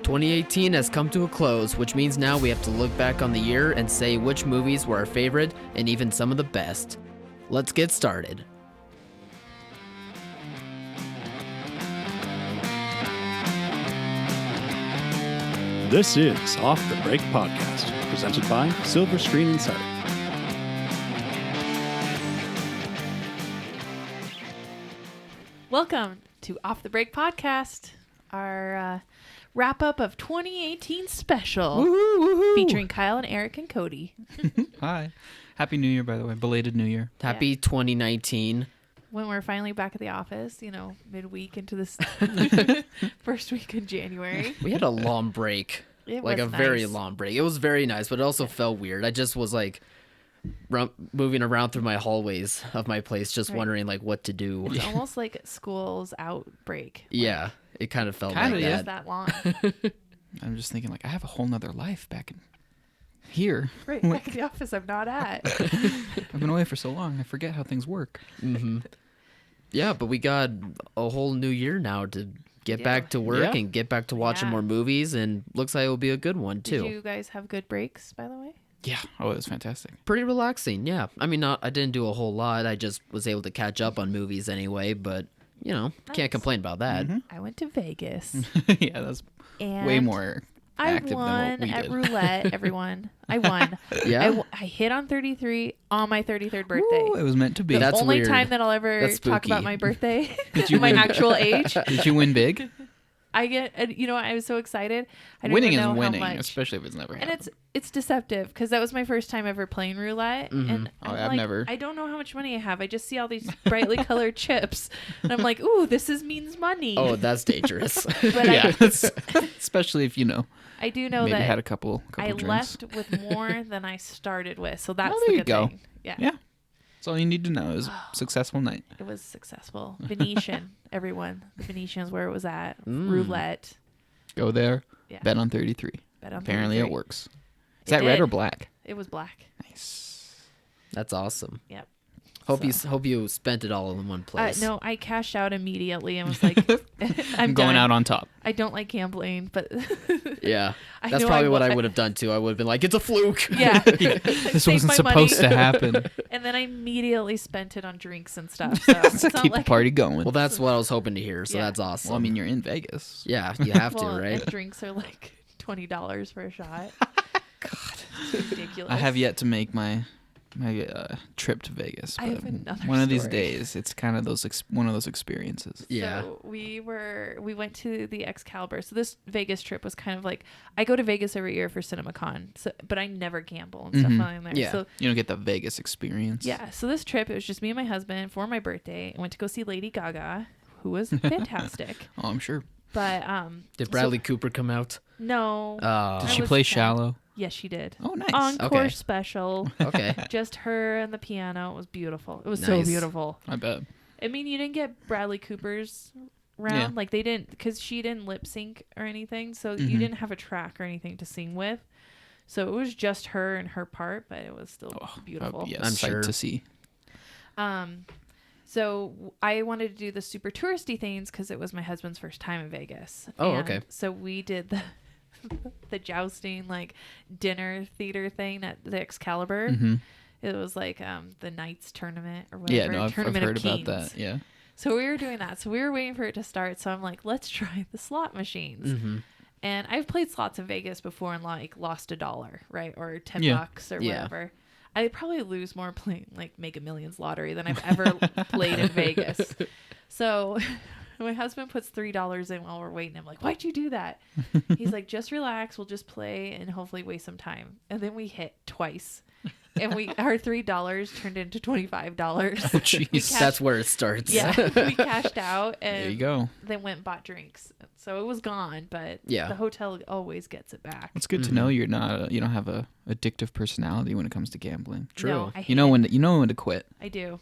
2018 has come to a close, which means now we have to look back on the year and say which movies were our favorite and even some of the best. Let's get started. This is Off the Break Podcast, presented by Silver Screen Insider. Welcome to Off the Break Podcast, our wrap-up of 2018 special, featuring Kyle and Erik and Codi. Hi. Happy New Year, by the way. Belated New Year. Happy 2019. When we're finally back at the office, midweek into this first week in January. We had a long break. It like was a very nice. long break. It was very nice, but it also felt weird. I just was like moving around through my hallways of my place, just wondering like what to do. It's almost like school's outbreak. Yeah, it kind of felt Kinda, like yeah. It's that long. I'm just thinking, I have a whole nother life back in here. Right, back at the office I'm not at. I've been away for so long, I forget how things work. Mm-hmm. Yeah, but we got a whole new year now to get back to work and get back to watching more movies, and looks like it will be a good one too. Did you guys have good breaks, by the way? Yeah. Oh, it was fantastic. Pretty relaxing, yeah. I mean, I didn't do a whole lot. I just was able to catch up on movies anyway, but, can't complain about that. Mm-hmm. I went to Vegas. Yeah, that's And way more I active than won what we at did. roulette, everyone. I won. Yeah? I hit on 33 on my 33rd birthday. Ooh, it was meant to be. That's Only weird. time that I'll ever That's talk about spooky. my birthday, Did you my win? actual age. Did you win big? I get, I was so excited. I didn't Winning even is know winning, how much. especially if it's never And happened. it's deceptive because that was my first time ever playing roulette, and Oh, I'm I've like, never- I don't know how much money I have. I just see all these brightly colored chips, and I'm like, ooh, means money. Oh, that's dangerous. But Yeah, especially if I do know maybe that had a couple I drinks. left with more than I started with, so that's Oh, the there you good go. thing. Yeah. Yeah. That's all you need to know is successful night. It was successful. Venetian, everyone. The Venetian is where it was at. Mm. Roulette. Go there, Yeah. bet on 33. Bet on Apparently 33. it works. Is It that red did. or black? It was black. Nice. That's awesome. Yep. Hope you spent it all in one place. No, I cashed out immediately and was like, I'm going done. out on top. I don't like gambling, but Yeah, I that's know probably what I won. would have done too. I would have been like, it's a fluke. Yeah. This Save wasn't my money. supposed to happen. And then I immediately spent it on drinks and stuff. So it's To not keep like the party going. Well, that's what I was hoping to hear, so Yeah. that's awesome. Well, I mean, you're in Vegas. yeah, you have well, to, right? and drinks are like $20 for a shot. God, it's ridiculous. I have yet to make my trip to Vegas. I have but another one of these story. days, it's kind of one of those experiences. Yeah. So we went to the Excalibur. So this Vegas trip was kind of like, I go to Vegas every year for CinemaCon, but I never gamble and stuff Mhm. while I'm there. Yeah. So You don't get the Vegas experience. yeah. So this trip, it was just me and my husband for my birthday. I went to go see Lady Gaga, who was fantastic. Oh, I'm sure. But Did Bradley Cooper come out? no. Did Oh, she was play sad. Shallow? Yes, she did. Oh, nice. Encore Okay. special. okay. Just her and the piano. It was beautiful. It was Nice. so beautiful. I bet. I mean, you didn't get Bradley Cooper's round. Yeah. Like, they didn't, because she didn't lip sync or anything. So Mhm. you didn't have a track or anything to sing with. So it was just her and her part, but it was still beautiful. Yeah, I'm sight sure. to see. So I wanted to do the super touristy things because it was my husband's first time in Vegas. Oh, And okay. So we did the jousting, like, dinner theater thing at the Excalibur. Mm-hmm. It was like the Knights tournament or whatever. Yeah, no, I've Tournament heard of about Kings. that. Yeah. So we were doing that. So we were waiting for it to start. So I'm like, let's try the slot machines. Mm-hmm. And I've played slots in Vegas before and like lost $1, right? Or $10 or Yeah. whatever. I probably lose more playing like Mega Millions lottery than I've ever played in Vegas. So my husband puts $3 in while we're waiting. I'm like, why'd you do that? He's like, just relax. We'll just play and hopefully waste some time. And then we hit twice. And our $3 turned into $25. Oh, jeez. That's where it starts. Yeah, we cashed out and There you go. then went and bought drinks. So it was gone, but Yeah. the hotel always gets it back. It's good to know you're not. You don't have a addictive personality when it comes to gambling. True. No, I hate You know it. when to quit. I do.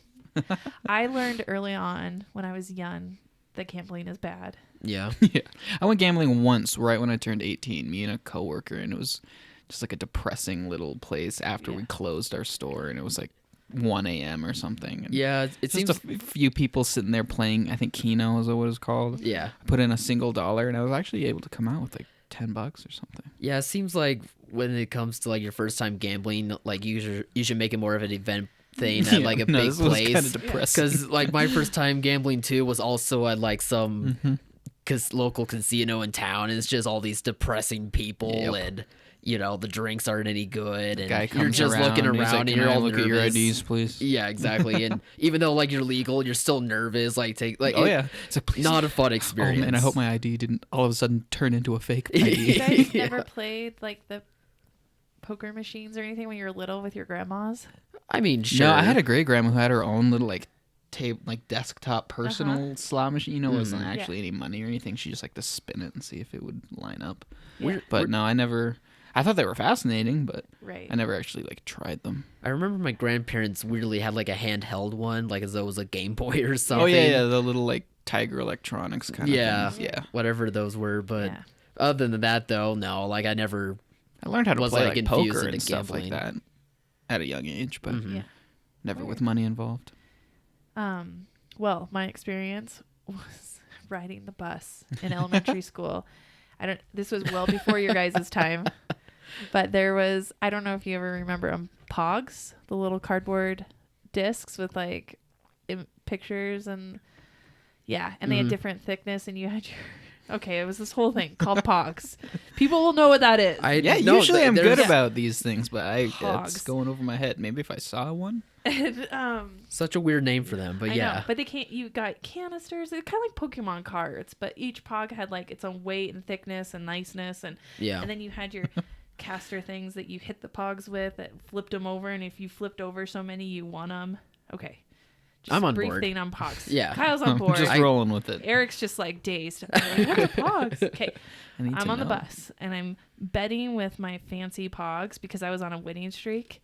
I learned early on when I was young that gambling is bad. Yeah. Yeah. I went gambling once right when I turned 18, me and a coworker, and it was just like a depressing little place after we closed our store, and it was like 1 a.m. or something. And Yeah, it just seems. a few people sitting there playing, I think Keno is what it's called. Yeah. I put in a single $1, and I was actually able to come out with like $10 or something. Yeah, it seems like when it comes to like your first time gambling, like you should make it more of an event thing at like a big this was place. kind of depressing. Because like my first time gambling too was also at like some local casino in town, and it's just all these depressing people, and you know the drinks aren't any good, and Guy you're just looking he's around like, and "Can you're I all look nervous. at your IDs, please?" Yeah, exactly. And even though like you're legal, you're still nervous. Like it's It's like, please. not a fun Oh experience. man, I hope my ID didn't all of a sudden turn into a fake ID. You guys never played like the poker machines or anything when you were little with your grandmas? I mean, sure. No, I had a great grandma who had her own little like desktop personal slot machine. You know, it wasn't actually any money or anything. She just liked to spin it and see if it would line up. Yeah. But no, I never. I thought they were fascinating, but Right. I never actually like tried them. I remember my grandparents weirdly had like a handheld one, like as though it was a Game Boy or something. Oh yeah, the little like Tiger Electronics kind of things. Yeah. whatever those were. But Yeah. other than that, though, no. Like I never. I learned how to Was, play like, like infused poker into and stuff like that gambling. at a young age, but Yeah. never with money involved. Well, my experience was riding the bus in elementary school. This was well before your guys' time, but there was, I don't know if you ever remember Pogs, the little cardboard discs with like pictures and they had different thickness, and you had it was this whole thing called Pogs. People will know what that is. Usually I'm good there's about these things, but it's Pogs. going over my head. Maybe if I saw one. And, such a weird name for them, but I yeah. know, but you got canisters. They're kind of like Pokemon cards, but each Pog had like its own weight and thickness and niceness, and then you had your caster things that you hit the Pogs with that flipped them over, and if you flipped over so many, you won them. Okay, just I'm on brief board. thing on Pogs. Yeah. Kyle's on board. Just rolling with it. Eric's just like dazed. I'm like, what are Pogs? Okay, I need I'm to on the know. bus and I'm betting with my fancy Pogs because I was on a winning streak.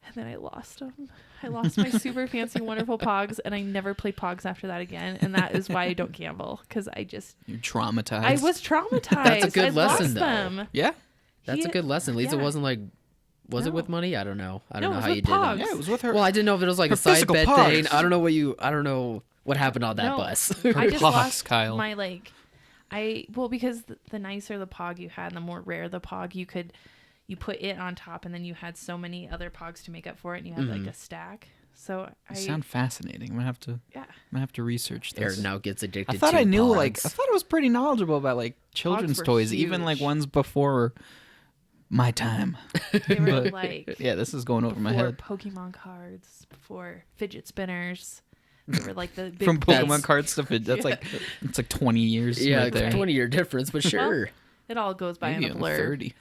And then I lost them. I lost my super fancy, wonderful Pogs, and I never played Pogs after that again. And that is why I don't gamble, because You're traumatized. I was traumatized. That's a good I lesson, lost though. them. Yeah. That's a good lesson. At least it wasn't like, was it No. with money? I don't know. I don't No, know it how was you with did Pogs. it. Yeah, it was with her. Well, I didn't know if it was like Her a side physical bet Pogs. thing. I don't know what happened on that No. bus. I just Pogs, lost Kyle. my because the nicer the Pog you had, and the more rare the Pog, you put it on top, and then you had so many other Pogs to make up for it, and you had like a stack. So You sound fascinating. I'm gonna have to research this. Eric now gets addicted. I thought to I knew Pogs. I thought I was pretty knowledgeable about like children's were toys, even like huge. ones before my time. they were But- like Yeah, this is going over my before head. Pokemon cards, before fidget spinners. They were like the big From Pokemon things. cards to that's like it's like 20 years Yeah, right there. 20-year difference, but sure. It all goes by Maybe in a only blur. 30.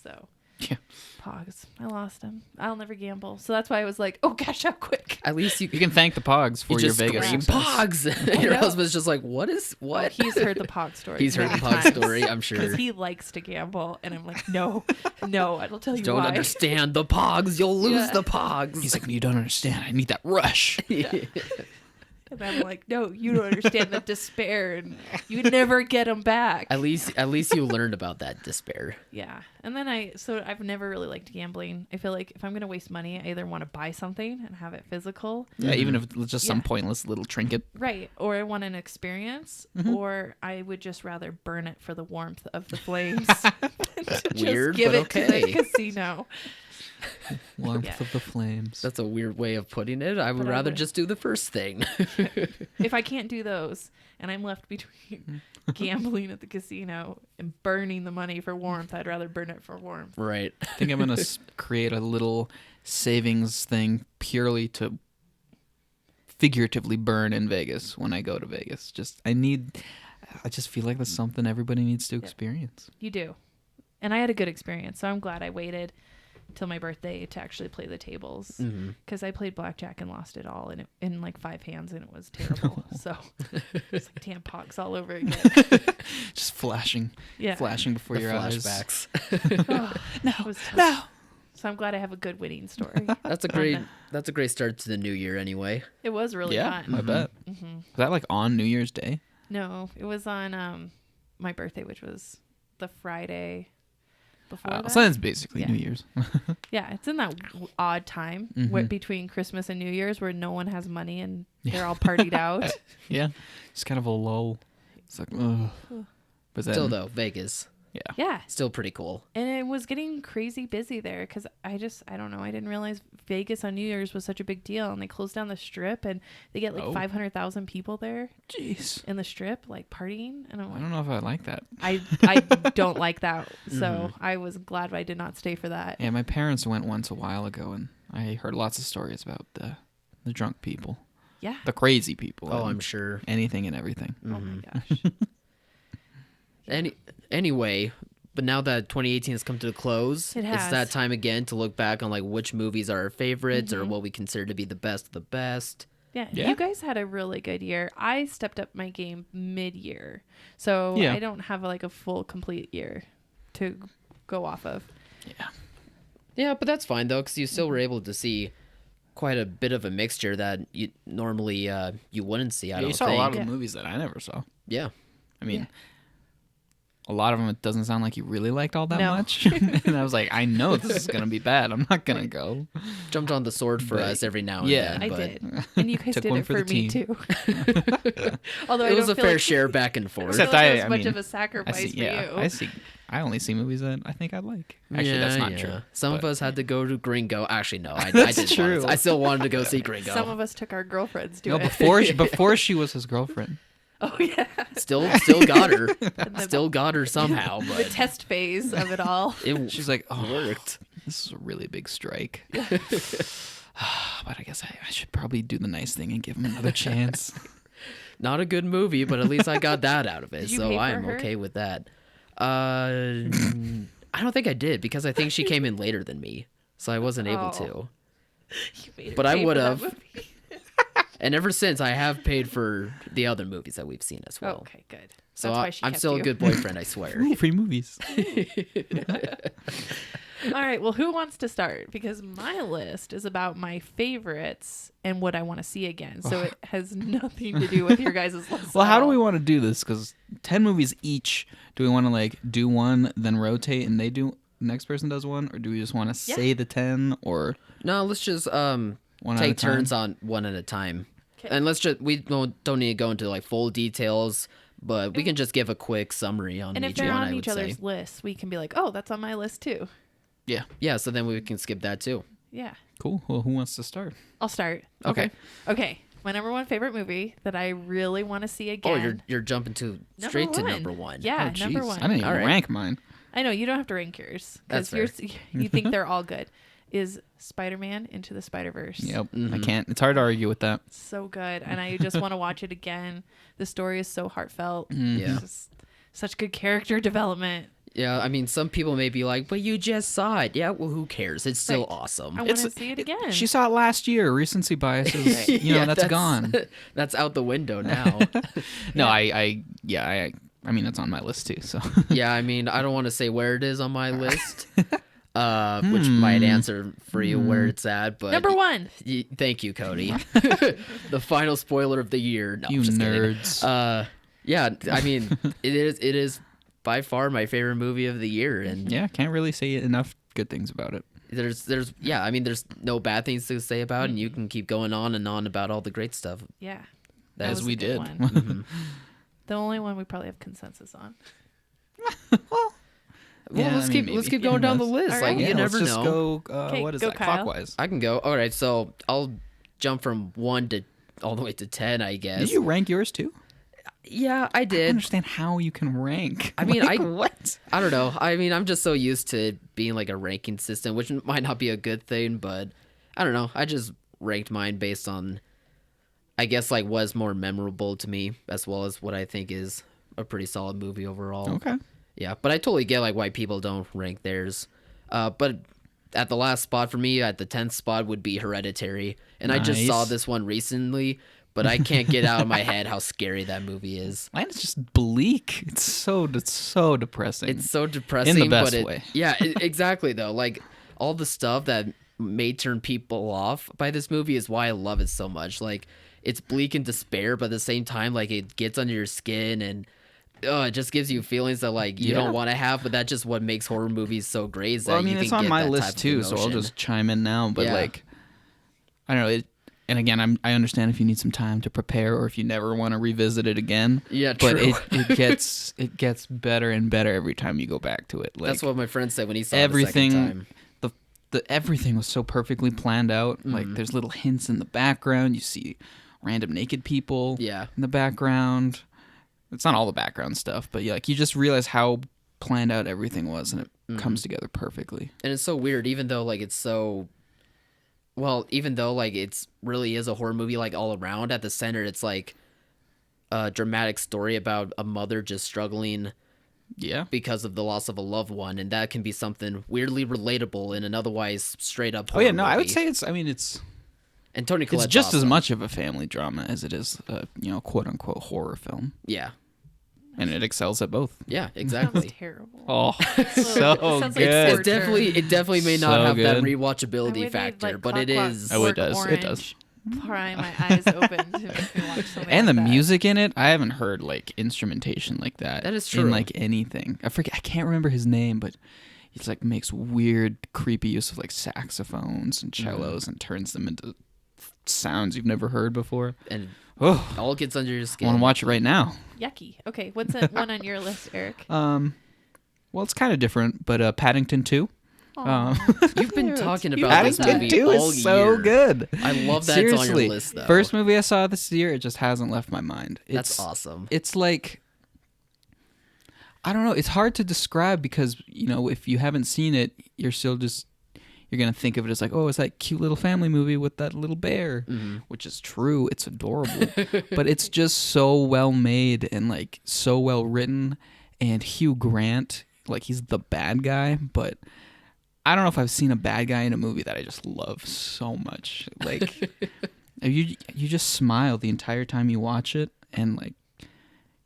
So Yeah. Pogs, I lost them. I'll never gamble. So that's why I was like, oh, cash out quick. At least you You can thank the Pogs for you your just Vegas scream success. Pogs. Your know. husband's just like, what? Oh, he's heard the Pog story. He's heard the many Pog times. story, I'm sure. Because he likes to gamble, and I'm like, no, I'll tell you Don't why. understand the Pogs. You'll lose Yeah. the Pogs. He's like, you don't understand. I need that rush. And I'm like, no, you don't understand the despair, and you never get them back. At least you learned about that despair. Yeah. And then I've never really liked gambling. I feel like if I'm going to waste money, I either want to buy something and have it physical. Yeah, even if it's just some Yeah. pointless little trinket. Right. Or I want an experience, or I would just rather burn it for the warmth of the flames. Just Weird, give but it to okay. the casino. Warmth Yeah. of the flames. That's a weird way of putting it. I would But I rather would. just do the first thing. If I can't do those and I'm left between gambling at the casino and burning the money for warmth, I'd rather burn it for warmth. Right. I think I'm going to create a little savings thing purely to figuratively burn in Vegas when I go to Vegas. I just feel like that's something everybody needs to experience. You do. And I had a good experience, so I'm glad I waited till my birthday to actually play the tables, because I played blackjack and lost it all in like 5 hands, and it was terrible. So it's like damn Pogs all over again. Just flashing before The your eyes. flashbacks. It was tough. So I'm glad I have a good winning story. That's a great start to the new year anyway. It was really Yeah, fun. I bet. Was that like on New Year's Day? No, it was on my birthday, which was the Friday before that. So that's basically Yeah. New Year's. Yeah, it's in that odd time between Christmas and New Year's where no one has money and they're all partied out. Yeah, it's kind of a lull. It's like, ugh. But then, Still though, Vegas. Yeah. Still pretty cool. And it was getting crazy busy there because I don't know. I didn't realize Vegas on New Year's was such a big deal. And they closed down the Strip and they get like 500,000 people there. Jeez. In the Strip, like partying. And I'm I like, don't know if I like that. I don't like that. So I was glad I did not stay for that. Yeah, my parents went once a while ago, and I heard lots of stories about the drunk people. Yeah. The crazy people. Oh, and I'm sure. anything and everything. Oh my gosh. Anyway, but now that 2018 has come to a close, It it's has. that time again to look back on like which movies are our favorites or what we consider to be the best of the best. Yeah, Yeah. you guys had a really good year. I stepped up my game mid-year, so Yeah. I don't have like a full complete year to go off of. Yeah. Yeah, but that's fine though, because you still were able to see quite a bit of a mixture that you normally you wouldn't see. I Yeah, don't you saw think. a lot of Yeah. the movies that I never saw. Yeah. I mean, a lot of them, it doesn't sound like you really liked all that No. much. And I was like, I know this is going to be bad. I'm not going to go. Jumped on the sword for But- us every now and yeah. then. I but did, and you guys Took did one it for for the me team. too. Although It I was don't a feel fair like, share back and I forth. don't Except feel like it I was much mean, of a I sacrifice see. for you. I only see movies that I think I'd like. Actually, that's not true. Some of but- us had to go to Gringo. Actually, no, I That's did. true. I still wanted to go see Gringo. Some of us took our girlfriends to No, it. before she was his girlfriend. Oh yeah, Still got her. And the, Still got her somehow. the But test phase of it all. it She's like, oh, worked. this is a really big strike. But I guess I should probably do the nice thing and give him another chance. Not a good movie, but at least I got that out of it. Did you So pay for I am her? okay with that. I don't think I did because I think she came in later than me, so I wasn't able Oh. to. You made her But I pay for would that have. movie. And ever since, I have paid for the other movies that we've seen as well. Okay, good. So That's why she I'm kept still you. a good boyfriend, I swear. Ooh, free movies. All right, well, who wants to start? Because my list is about my favorites and what I want to see again. So it has nothing to do with your guys' list. Well, at how do all. we want to do this? Because 10 movies each. Do we want to like do one, then rotate, and the next person does one, or do we just want to say the 10, or No, let's just one at a take time? turns on one at a time. 'Kay. And we don't need to go into like full details, but we can just give a quick summary on And if each they're one, on I would each say. other's lists, we can be like, oh, that's on my list too. Yeah. Yeah, so then we can skip that too. Yeah. Cool. Well, who wants to start? I'll start. Okay. Okay. My number one favorite movie that I really want to see Oh, again. you're jumping straight to number one. Yeah, Oh, number jeez. one. I didn't even All right. rank mine. I know you don't have to rank yours That's because you think they're all good. Is Spider-Man Into the Spider-Verse? Yep. Mm-hmm. I can't. It's hard to argue with that. So good, and I just want to watch it again. The story is so heartfelt. Yeah. It's just such good character development. Yeah, I mean, some people may be like, but you just saw it. Yeah, well, who cares? It's still Right. awesome. I want to see it again. She saw it last year. Recency bias is, Yeah, that's gone. That's out the window now. No, I mean, it's on my list too. So Yeah, I mean, I don't want to say where it is on my list, which might answer for you where it's at. But Number one. Thank you, Cody. The final spoiler of the year. No, you I'm just kidding. nerds. Yeah, I mean, it is by far my favorite movie of the year, and Yeah, can't really say enough good things about it. there's yeah, I mean, there's no bad things to say about it, and you can keep going on and on about all the great stuff. Yeah. That was As a we good did. one. Mhm. The only one we probably have consensus on. Well, Yeah, let's I mean, keep maybe. going down the list. All Like right. you Yeah, never let's just know. go. Okay, What is go that? Kyle. Clockwise. I can go. All right, so I'll jump from 1 to all the way to 10, I guess. Did you rank yours too? Yeah, I I don't did. understand how you can rank. I mean, Like, I what? I don't know. I mean, I'm just so used to it being like a ranking system, which might not be a good thing, but I don't know. I just ranked mine based on, I guess, like what's more memorable to me, as well as what I think is a pretty solid movie overall. Okay. Yeah, but I totally get like why people don't rank theirs. But at the last spot for me, at the 10th spot, would be Hereditary, and I just saw Nice. this one recently, but I can't get out of my head how scary that movie is. Mine is just bleak. It's so depressing. It's so depressing, best but way. Yeah, exactly though. Like all the stuff that may turn people off by this movie is why I love it so much. Like it's bleak and despair, but at the same time, like it gets under your skin and it just gives you feelings that like you Yeah. don't want to have. But that's just what makes horror movies so great. Is well, I that mean, you it's can on get my that type list of too, so I'll emotion. just chime in now. But Yeah. like, I don't know. and again, I understand if you need some time to prepare or if you never want to revisit it again. Yeah, but true. it gets better and better every time you go back to it. Like, That's what my friend said when he saw everything, it the second time. Everything was so perfectly planned out. Like there's little hints in the background. You see random naked people Yeah. in the background. It's not all the background stuff, but you just realize how planned out everything was, and it comes together perfectly. And it's so weird, even though like it's really is a horror movie like all around. At the center, it's like a dramatic story about a mother just struggling Yeah. because of the loss of a loved one, and that can be something weirdly relatable in an otherwise straight up Oh horror yeah, no, I would movie. say it's And Toni Collette's just as awesome. much of a family drama as it is a quote unquote horror film, Yeah, and it excels at both. yeah, Sounds exactly. terrible. Oh, Sounds so like good. torture. It definitely may not So have that good. I rewatchability would factor, need, like, but it Clockwork is. Oh, it does. It Orange, does. Pry my eyes open to make me watch something And like the that. music in it, I haven't heard like instrumentation like that. That is true. In like anything. I can't remember his name, but he's like makes weird, creepy use of like saxophones and cellos and turns them into sounds you've never heard before. And Oh, all gets under your I skin. want to watch it right now. Yucky. Okay, what's one on your list, Eric? Well, it's kind of different, but Paddington 2. Aw, You've been cute. talking You about this like movie that. 2 all is so year. good. I love that Seriously, it's on your list, though. First movie I saw this year, it just hasn't left my mind. That's awesome. It's like, I don't know. It's hard to describe because, if you haven't seen it, you're going to think of it as like, oh, it's that cute little family movie with that little bear, which is true. It's adorable. But it's just so well made and like so well written. And Hugh Grant, like he's the bad guy, but I don't know if I've seen a bad guy in a movie that I just love so much. Like you just smile the entire time you watch it, and like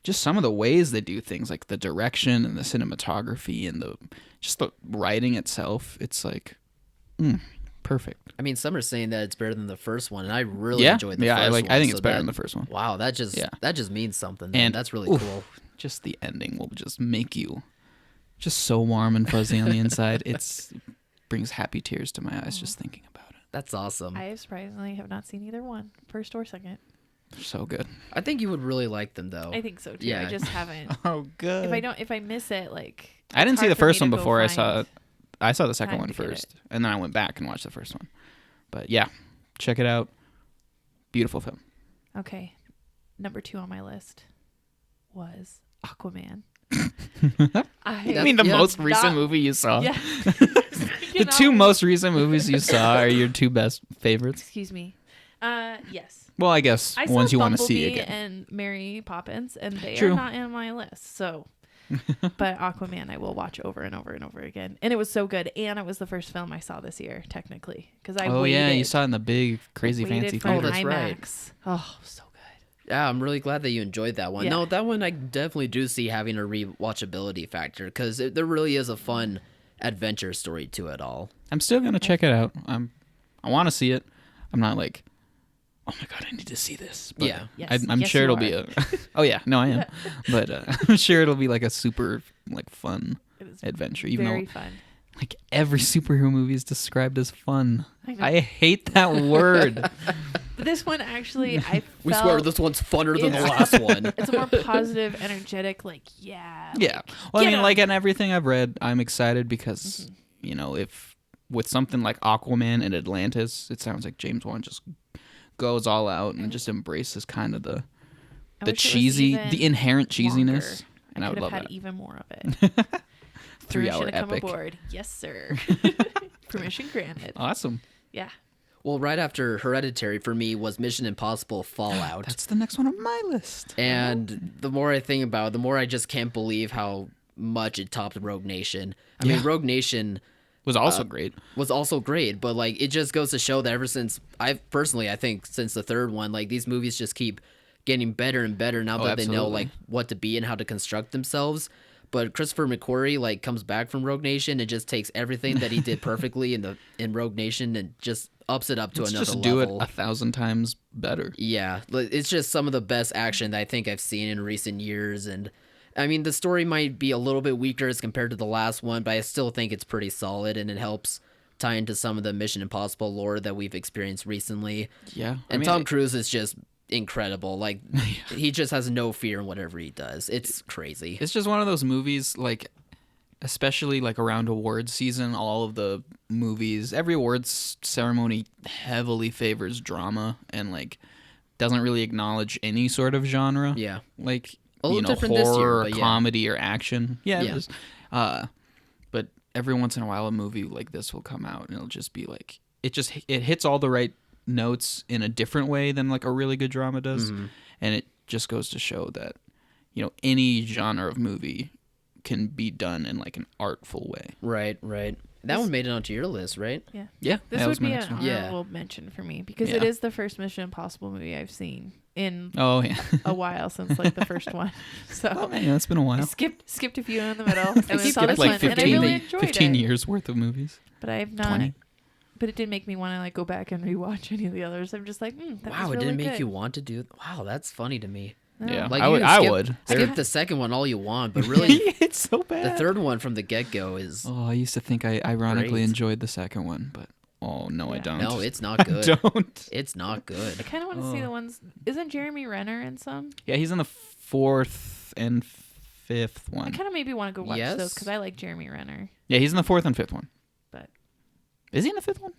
just some of the ways they do things, like the direction and the cinematography and the writing itself. It's like perfect. I mean, some are saying that it's better than the first one, and I really Yeah, enjoyed the yeah. first one. I think so it's better that- than the first one. Wow, that just means something. Man. And That's really oof, cool. Just the ending will just make you just so warm and fuzzy on the inside. It brings happy tears to my eyes just thinking about it. That's awesome. I surprisingly have not seen either one, first or second. They're so good. I think you would really like them, though. I think so too. Yeah. I just haven't. Oh, good. If I miss it, like I didn't it's see hard the for me first to one go before find- I saw the second time one to get first, and then I went back and watched the first one. But yeah, check it out. Beautiful film. Okay, number 2 on my list was Aquaman. I mean, the yeah, most recent not- movie you saw. Yeah. The two most recent movies you saw are your two best favorites. Excuse me. Yes. Well, I guess I saw ones you want to Bumblebee see again. and Mary Poppins, and they True. are not in my list. So, but Aquaman, I will watch over and over and over again, and it was so good. And it was the first film I saw this year, technically, because I Oh waited. yeah, you saw it in the big, crazy, waited fancy for Oh, an theater. that's right. IMAX. Oh, so good. Yeah, I'm really glad that you enjoyed that one. Yeah. No, that one I definitely do see having a rewatchability factor because there really is a fun adventure story to it all. I'm still gonna check it out. I want to see it. I'm not like, oh my god, I need to see this. But Yeah. Yes. I'm Yes, sure you it'll are. be a. Oh yeah, no, I am. But I'm sure it'll be like a super like fun It was adventure. Even very though fun. like every superhero movie is described as fun. I know. I hate that word. But this one actually, I We felt swear this one's funner than the It's- last one. it's a more positive, energetic, like yeah. Yeah. Well, I Get mean, 'em. like in everything I've read, I'm excited because if with something like Aquaman and Atlantis, it sounds like James Wan just goes all out and just embraces kind of the I the wish it was cheesy, even the inherent cheesiness, longer. and I would could love have had that. even more of it. 3-hour Permission to come epic. aboard. Yes, sir. Permission granted. Awesome. Yeah. Well, right after Hereditary for me was Mission Impossible Fallout. That's the next one on my list. And the more I think about it, the more I just can't believe how much it topped Rogue Nation. I mean, Yeah. Rogue Nation Was also great. was also great, but like it just goes to show that ever since I think since the third one, like these movies just keep getting better and better now that they know absolutely. like what to be and how to construct themselves. But Christopher McQuarrie like comes back from Rogue Nation and just takes everything that he did perfectly in Rogue Nation and just ups it up to Let's another just do level. it 1,000 times better. Yeah, it's just some of the best action that I think I've seen in recent years. And I mean, the story might be a little bit weaker as compared to the last one, but I still think it's pretty solid and it helps tie into some of the Mission Impossible lore that we've experienced recently. Yeah. And Tom Cruise is just incredible. Like, he just has no fear in whatever he does. It's crazy. It's just one of those movies, like, especially like around awards season, all of the movies, every awards ceremony heavily favors drama and like doesn't really acknowledge any sort of genre. Yeah. Like, A little different horror this year, or but yeah. comedy or action. Yeah. Yeah. It was, but every once in a while a movie like this will come out and it'll just be like, it hits all the right notes in a different way than like a really good drama does. Mm-hmm. And it just goes to show that, any genre of movie can be done in like an artful way. Right. That one made it onto your list, right? Yeah. Yeah. This that would was my be next an one. honorable mention for me because it Yeah. is the first Mission Impossible movie I've seen in Oh, yeah. a while since like the first one. So Oh, man, it's been a I while. skipped a few in the middle and then saw Skipped this like one and I really enjoyed 15 it. years worth of movies. But I have not. 20. But it did make me want to like go back and rewatch any of the others. I'm just like, that Wow, was it really didn't make good. you want to do. Wow, that's funny to me. Yeah. Like, I you would. can I skip- would. Skip the second one all you want, but really, It's so bad. the third one from the get-go is Oh, I used to think I ironically Great. enjoyed the second one, but no, I Yeah. don't. no, it's not good. don't. It's not good. I kind of want to see the ones. Isn't Jeremy Renner in some? Yeah, he's in the fourth and fifth I one. kind of maybe want to go watch Yes. those because I like Jeremy Renner. Yeah, he's in the fourth and fifth one. But Is he in the fifth one?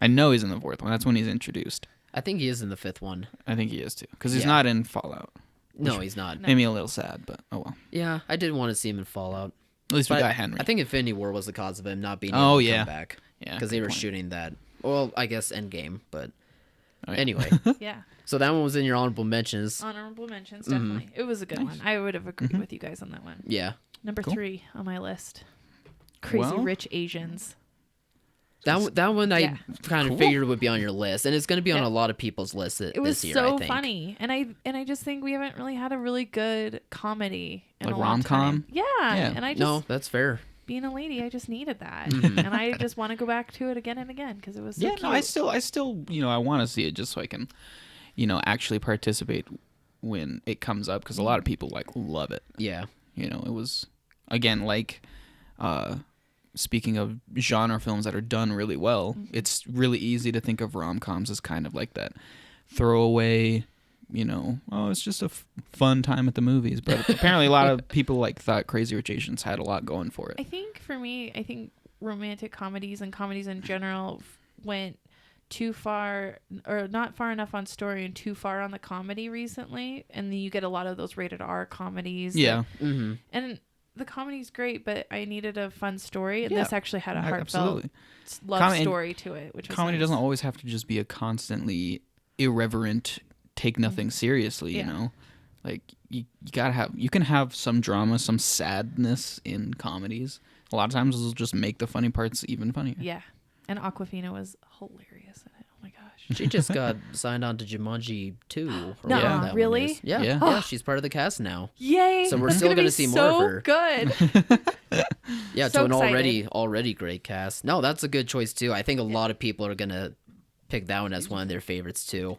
I know he's in the fourth one. That's when he's introduced. I think he is in the fifth one. I think he is too, because he's Yeah. not in Fallout. No, he's not. No. Made me a little sad, but oh well. Yeah, I did want to see him in Fallout. At least we But got Henry. I think Infinity War was the cause of him not being Oh, able to yeah. come back. Yeah, Because they good were point. shooting that. Well, I guess Endgame, but Oh, yeah. anyway. yeah, So that one was in your honorable mentions. honorable mentions definitely. It was a good one. I would have agreed with you guys on that one. Yeah. Number Cool. 3 on my list. Crazy Well- Rich Asians. That one I Yeah. kind of Cool. figured would be on your list, and it's going to be on Yeah. a lot of people's lists It was this year, so I think. funny, and I just think we haven't really had a really good comedy in Like a long time. rom-com? Yeah, Yeah. and I just No, that's fair. being a lady, I just needed that, Mm-hmm. and I just want to go back to it again and again because it was so Yeah, cute. no, I still, I want to see it just so I can, actually participate when it comes up because a lot of people love it. Yeah. It was again like, speaking of genre films that are done really well, it's really easy to think of rom-coms as kind of like that throwaway. It's just a fun time at the movies. But apparently, a lot of people thought Crazy Rich Asians had a lot going for it. I think for me, romantic comedies and comedies in general went too far or not far enough on story and too far on the comedy recently, and then you get a lot of those rated R comedies. Yeah, Mm-hmm. and the comedy's great, but I needed a fun story, and Yeah, this actually had a heartfelt absolutely. love Com- and story to it, which was Comedy nice. doesn't always have to just be a constantly irreverent, take nothing seriously. Yeah. Like you gotta you can have some drama, some sadness in comedies. A lot of times it'll just make the funny parts even funnier. Yeah, and Aquafina was hilarious in it. Oh my gosh. She just got signed on to Jumanji 2. or Nuh-uh, whatever that one really? is. Yeah. Yeah. Yeah, she's part of the cast now. Yay! So we're It's still gonna gonna be see more so of her. Good. Yeah, So to an excited. already great cast. No, that's a good choice too. I think a lot of people are gonna pick that one as one of their favorites too.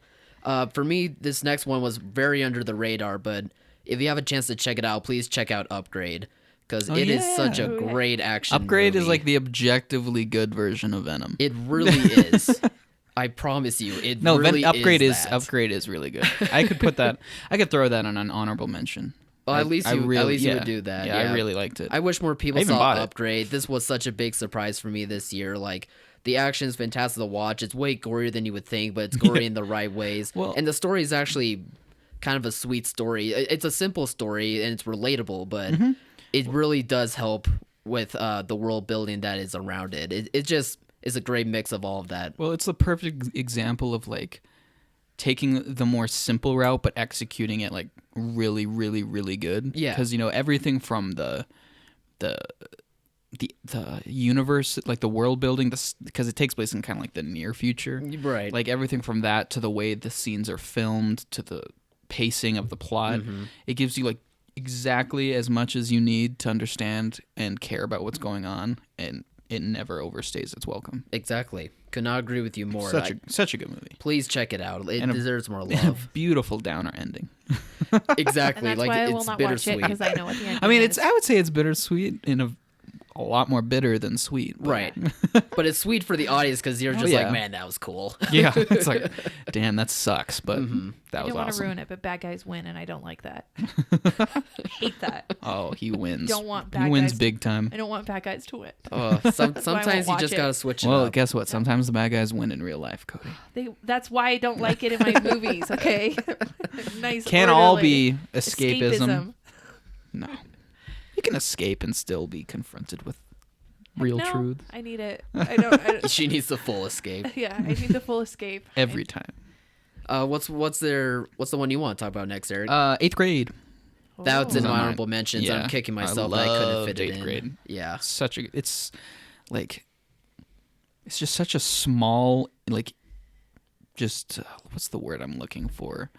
For me, this next one was very under the radar, but if you have a chance to check it out, please check out Upgrade because it is such a Oh, yeah. great action. Upgrade is movie. like the objectively good version of Venom. It really is. I promise you, it No, really Upgrade is. is Upgrade is really good. I could put that. I could throw that on an honorable mention. Well, at least you would yeah. do that. Yeah, I really liked it. I wish more people I even saw bought it. Upgrade. This was such a big surprise for me this year. Like, the action is fantastic to watch. It's way gorier than you would think, but it's gory in the right ways. Well- and the story is actually kind of a sweet story. It's a simple story and it's relatable, but Mm-hmm. it really does help with the world building that is around it. It just is a great mix of all of that. Well, it's the perfect example of taking the more simple route but executing it really, really, really good. Yeah. Because everything from the universe, the world building, because it takes place in kind of the near future. Right. Everything from that to the way the scenes are filmed to the pacing of the plot, it gives you exactly as much as you need to understand and care about what's going on, and it never overstays its welcome. Exactly. Could not agree with you more. Such a good movie. Please check it out. It And a- deserves more A love. beautiful downer ending. And Exactly. that's why I will it's not watch it bittersweet. because I know what the end I mean, is. I would say it's bittersweet in a a lot more bitter than sweet. But... Right. But it's sweet for the audience because you're just like, man, that was cool. Yeah, it's like, damn, that sucks, but that I was don't want to awesome. ruin it, but bad guys win, and I don't like that. Hate that. Oh, he wins. Don't want bad He wins guys big time. I don't want bad guys to win. Sometimes you just got to switch it Well, up. guess what? Sometimes the bad guys win in real life, Cody. That's why I don't like it in my movies. Okay. Nice. Can't orderly. all be escapism. No. You can escape and still be confronted with real No, truth I need it. I don't. She needs the full escape. Yeah, I need the full escape. every time. What's the one you want to talk about next, Eric? 8th grade. That's Oh. in my mine. honorable mentions. Yeah. I'm kicking I myself that I couldn't loved fit it 8th in. grade. Yeah. It's like, it's just such a small, like, just, what's the word I'm looking for?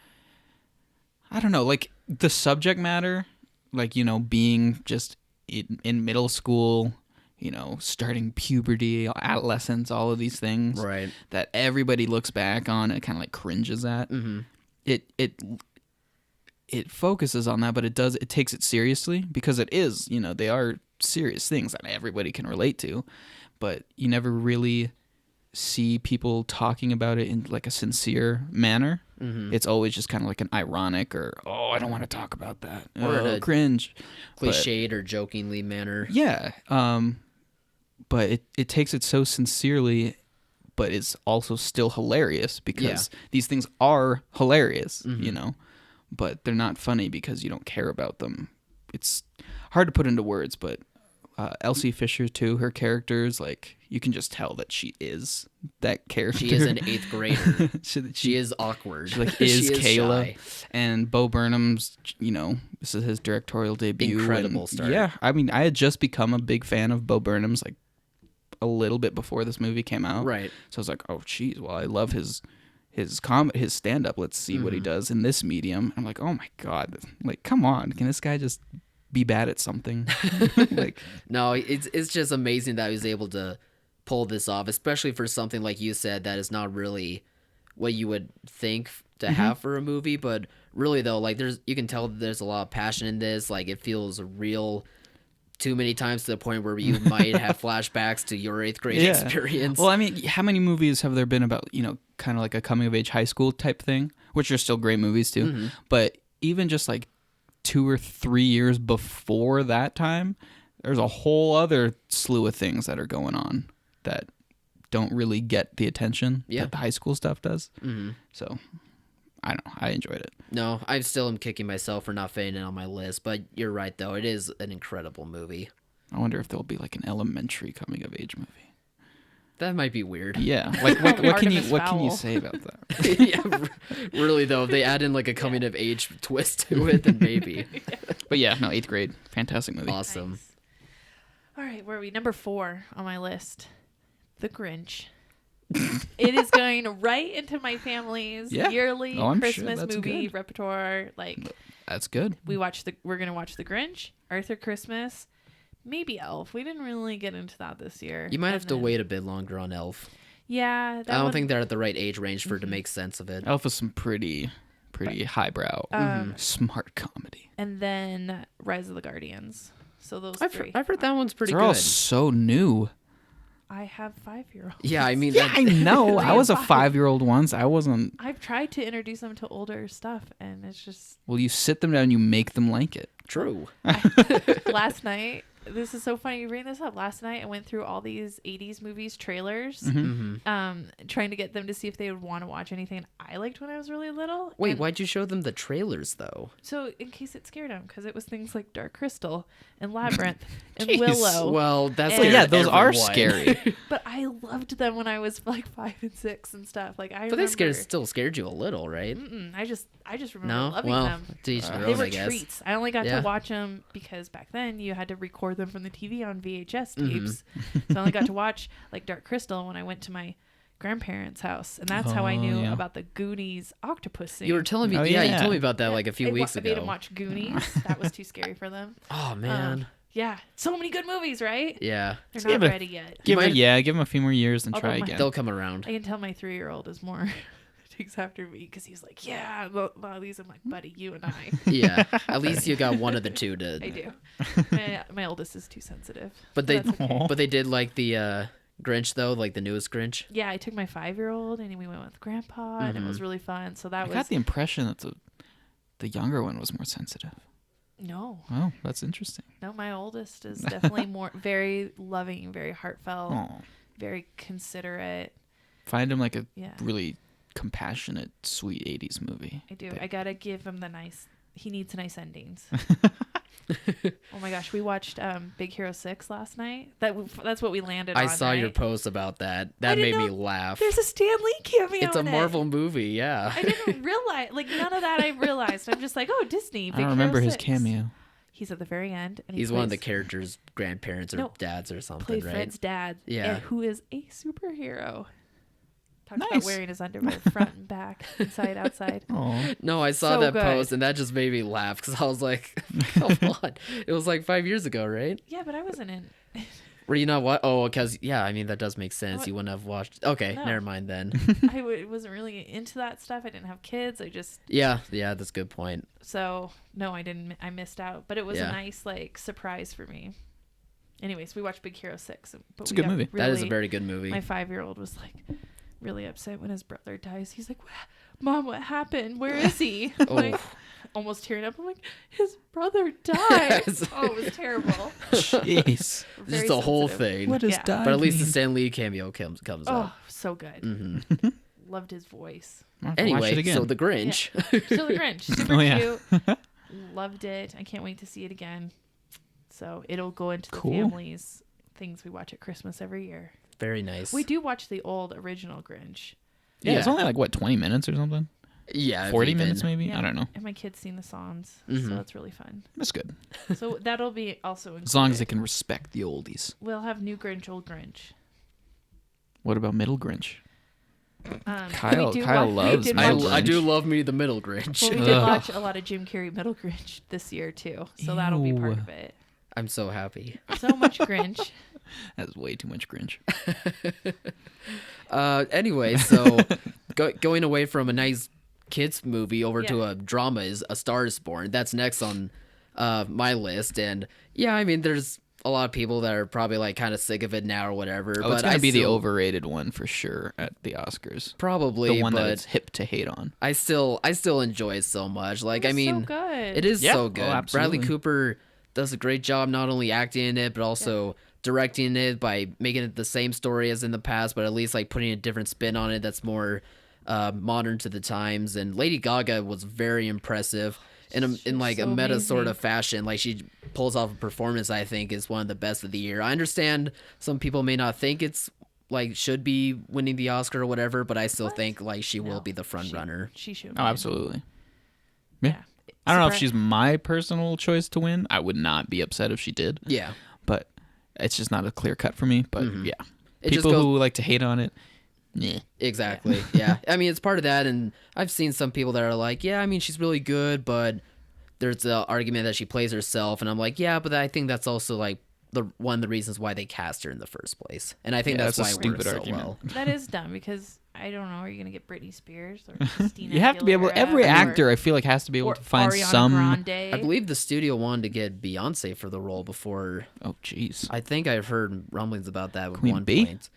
I don't know, like, the subject matter, like, being just in middle school, starting puberty, adolescence, all of these things Right. that everybody looks back on and kind of like cringes at. Mm-hmm. It focuses on that, but it takes it seriously because it is, they are serious things that everybody can relate to, but you never really see people talking about it in like a sincere manner. Mm-hmm. It's always just kind of like an ironic or, oh, I don't want to talk about that. Or Oh, a cringe. Cliched or jokingly manner. Yeah. But it takes it so sincerely, but it's also still hilarious because these things are hilarious, but they're not funny because you don't care about them. It's hard to put into words, but Elsie Fisher too, her characters, like, you can just tell that she is that character. She is an 8th grader. she She is awkward. She like is She Kayla, shy. and Bo Burnham's. This is his directorial debut. Incredible and, start. Yeah, I mean, I had just become a big fan of Bo Burnham's like a little bit before this movie came out. Right. So I was like, oh, geez, well, I love his stand up. Let's see what he does in this medium. I'm like, oh my god, like, come on, can this guy just be bad at something? Like, No, it's just amazing that he was able to pull this off, especially for something like you said that is not really what you would think to have for a movie. But really, though, like, you can tell that there's a lot of passion in this. Like, it feels real too many times to the point where you might have flashbacks to your 8th grade experience. Well, I mean, how many movies have there been about, kind of like a coming of age high school type thing, which are still great movies too. But even just like 2 or 3 years before that time, there's a whole other slew of things that are going on that don't really get the attention that the high school stuff does. So I don't know. I enjoyed it. No, I still am kicking myself for not fitting it on my list. But you're right, though. It is an incredible movie. I wonder if there'll be like an elementary coming of age movie. That might be weird. Yeah. Like what can you Artemis say about that? Yeah, really, though. If they add in like a coming of age twist to it, then maybe. But yeah, no, 8th grade. Fantastic movie. Awesome. Nice. All right, where are we? Number 4 on my list. The Grinch. It is going right into my family's yearly I'm sure Christmas that's movie good. repertoire. Like, That's good. we're gonna watch The Grinch, Arthur Christmas, maybe Elf. We didn't really get into that this year. You might And have to then- wait a bit longer on Elf. Yeah, that I don't one- think they're at the right age range for it to make sense of it. Elf is some pretty highbrow, smart comedy. And then Rise of the Guardians. So those I've three. heard that one's pretty They're good. all so new. I have 5-year-olds. Yeah, I mean, Yeah, I know. I was a Five. 5-year-old once. I wasn't. I've tried to introduce them to older stuff, and it's just Well, you sit them down and you make them like it. true. last night. This is so funny you bring this up. Last night I went through all these 80s movies trailers, trying to get them to see if they would want to watch anything I liked when I was really little. Wait, And why'd you show them the trailers though? So in case it scared them, because it was things like Dark Crystal and Labyrinth and Jeez. Willow. Well, that's And- Yeah, those are everyone. scary. But I loved them when I was like 5 and 6 and stuff. Like But they still scared you a little, right? I just remember No, loving them. to each their They own, were I guess. treats. I only got Yeah. to watch them because back then you had to record them from the TV on VHS Mm-hmm. tapes. So I only got to watch like Dark Crystal when I went to my grandparents' house, and that's how I knew yeah. about the Goonies octopus scene. You were telling me, Oh, yeah, you yeah. told me about that like a few weeks I made them ago. watch Goonies. That was too scary for them. Oh man, Yeah, so many good movies, right? yeah, They're Give not it- ready yet. give might- them a few more years and Although try my- again. they'll come around. I can tell my 3-year-old is more takes after me because he's like, yeah, these. I'm like, buddy, you and I. Yeah, at least you got one of the two to. I do. My oldest is too sensitive. But That's okay. but they did like the Grinch though, like the newest Grinch. Yeah, I took my 5-year-old and we went with Grandpa, and it was really fun. So that I was. got the impression that the younger one was more sensitive. No. Oh, that's interesting. No, my oldest is definitely very loving, very heartfelt, Oh, very considerate. find him like a Yeah. really compassionate, sweet 80s movie. I do. I gotta give him he needs nice endings. Oh my gosh, we watched Big Hero 6 last night. That's what we landed on. I saw your right? post about that. That made me laugh. There's a Stan Lee cameo. It's a in Marvel it. movie, yeah. I didn't realize, none of that I realized. I'm just like, oh, Disney. I Big don't remember Hero his 6. cameo. He's at the very end. And He's one of the characters' grandparents or No, dads or something, played right? Fred's dad. Yeah. Who is a superhero. Talks about Nice. wearing his underwear front and back, inside, outside. Oh, No, I saw So that good. post and that just made me laugh because I was like, come on. It was like 5 years ago, right? Yeah, but I wasn't in. Were you not what? Oh, because, yeah, I mean, that does make sense. What? You wouldn't have watched. Okay, No. never mind then. Wasn't really into that stuff. I didn't have kids. Yeah, that's a good point. So no, I didn't. I missed out. But it was Yeah. a nice surprise for me. Anyways, we watched Big Hero 6. But It's a we good got movie. That is a really- very good movie. My 5-year-old was really upset when his brother dies. He's like, Mom, what happened? Where is he? Oh. Almost tearing up. I'm like, his brother died. Yes. Oh, it was terrible. jeez. Very Just the whole sensitive. thing. What does Yeah. die But at least the mean? Stan Lee cameo comes Oh, up. so good. Hmm Loved his voice. I'll have to watch it Anyway, again. so the Grinch. Still the Grinch. Super Oh, yeah. cute. Loved it. I can't wait to see it again. So it'll go into the Cool. family's things we watch at Christmas every year. Very nice. We do watch the old original Grinch. yeah, it's Yeah. only 20 minutes or something? Yeah. 40 even. minutes maybe? Yeah. I don't know. And my kids sing the songs, Mhm. so it's really fun. That's good. So that'll be also included. As long as they can respect the oldies. We'll have new Grinch, old Grinch. What about middle Grinch? We do Kyle loves did Middle watch- I do Grinch. love me the middle Grinch. Well, we did Ugh. watch a lot of Jim Carrey Middle Grinch this year too, so that'll be part Ew. of it. I'm so happy. So much Grinch. That's way too much Grinch. Anyway, so going away from a nice kids movie over to Yeah. a drama is A Star Is Born. That's next on my list, and yeah, I mean, there's a lot of people that are probably kind of sick of it now or whatever. Oh, but it's going I to be the still- overrated one for sure at the Oscars. probably The one but that it's hip to hate on. I still enjoy it so much. I It was mean, so good. it is Yeah. so Oh, good. absolutely. Bradley Cooper does a great job not only acting in it but also directing it by making it the same story as in the past, but at least putting a different spin on it that's more modern to the times. And Lady Gaga was very impressive in a She's a so meta sort amazing. of fashion. She pulls off a performance I think is one of the best of the year. I understand some people may not think it's should be winning the Oscar or whatever, but I still What? think she will No, be the front runner. She should. Oh, win. absolutely. Yeah. Yeah. I don't know if Surpri- she's my personal choice to win. I would not be upset if she did, Yeah. but it's just not a clear cut for me. But yeah, It just people goes- who like to hate on it, yeah. Exactly. Yeah. I mean, it's part of that. And I've seen some people that are like, yeah, I mean, she's really good, but there's the argument that she plays herself. And I'm like, yeah, but I think that's also one of the reasons why they cast her in the first place. And I think Yeah, that's that's why a it works stupid so argument. well. That is dumb because I don't know. Are you gonna get Britney Spears or Christina? You have to be able. Aguilera Every or- actor, I feel like, has to be able or to find Ariana some. Grande. I believe the studio wanted to get Beyonce for the role before. Oh, jeez. I think I've heard rumblings about that at Queen one Bee? point.